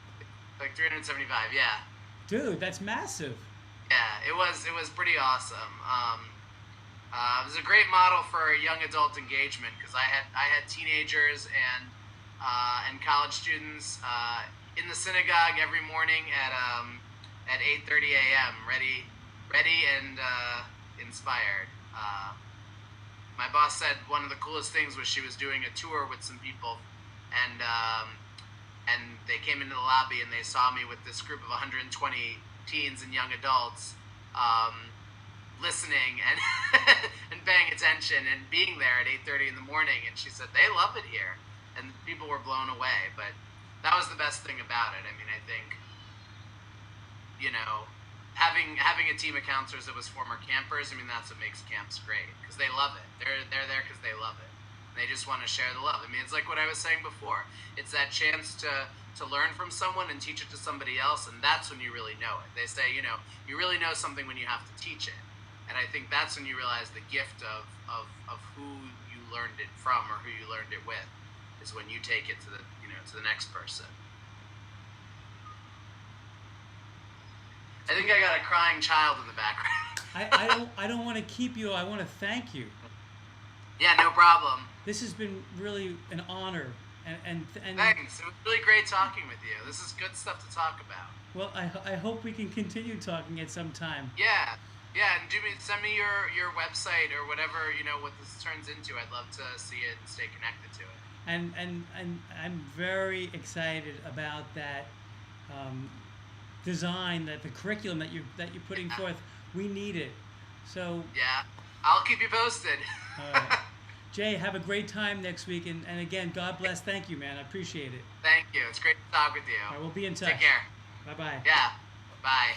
Like 375. Yeah. Dude, that's massive. Yeah. It was pretty awesome. It was a great model for young adult engagement because I had teenagers and college students in the synagogue every morning at 8:30 a.m. ready and inspired. My boss said one of the coolest things was she was doing a tour with some people, and they came into the lobby and they saw me with this group of 120 teens and young adults. Listening and and paying attention and being there at 8:30 in the morning, and she said they love it here, and people were blown away. But that was the best thing about it. I mean, I think having a team of counselors that was former campers. I mean, that's what makes camps great because they love it. They're there because they love it. They just want to share the love. I mean, it's like what I was saying before. It's that chance to learn from someone and teach it to somebody else, and that's when you really know it. They say, you really know something when you have to teach it. And I think that's when you realize the gift of who you learned it from or who you learned it with is when you take it to the next person. I think I got a crying child in the background. I don't want to keep you. I want to thank you. Yeah, no problem. This has been really an honor. And thanks. It was really great talking with you. This is good stuff to talk about. Well, I hope we can continue talking at some time. Yeah. Yeah, and send me your website or whatever, what this turns into. I'd love to see it and stay connected to it. And I'm very excited about that design, that the curriculum that you're putting forth. We need it. So yeah, I'll keep you posted. Jay, have a great time next week, and again, God bless. Thank you, man. I appreciate it. Thank you. It's great to talk with you. All right, we'll be in touch. Take care. Bye-bye. Yeah. Bye.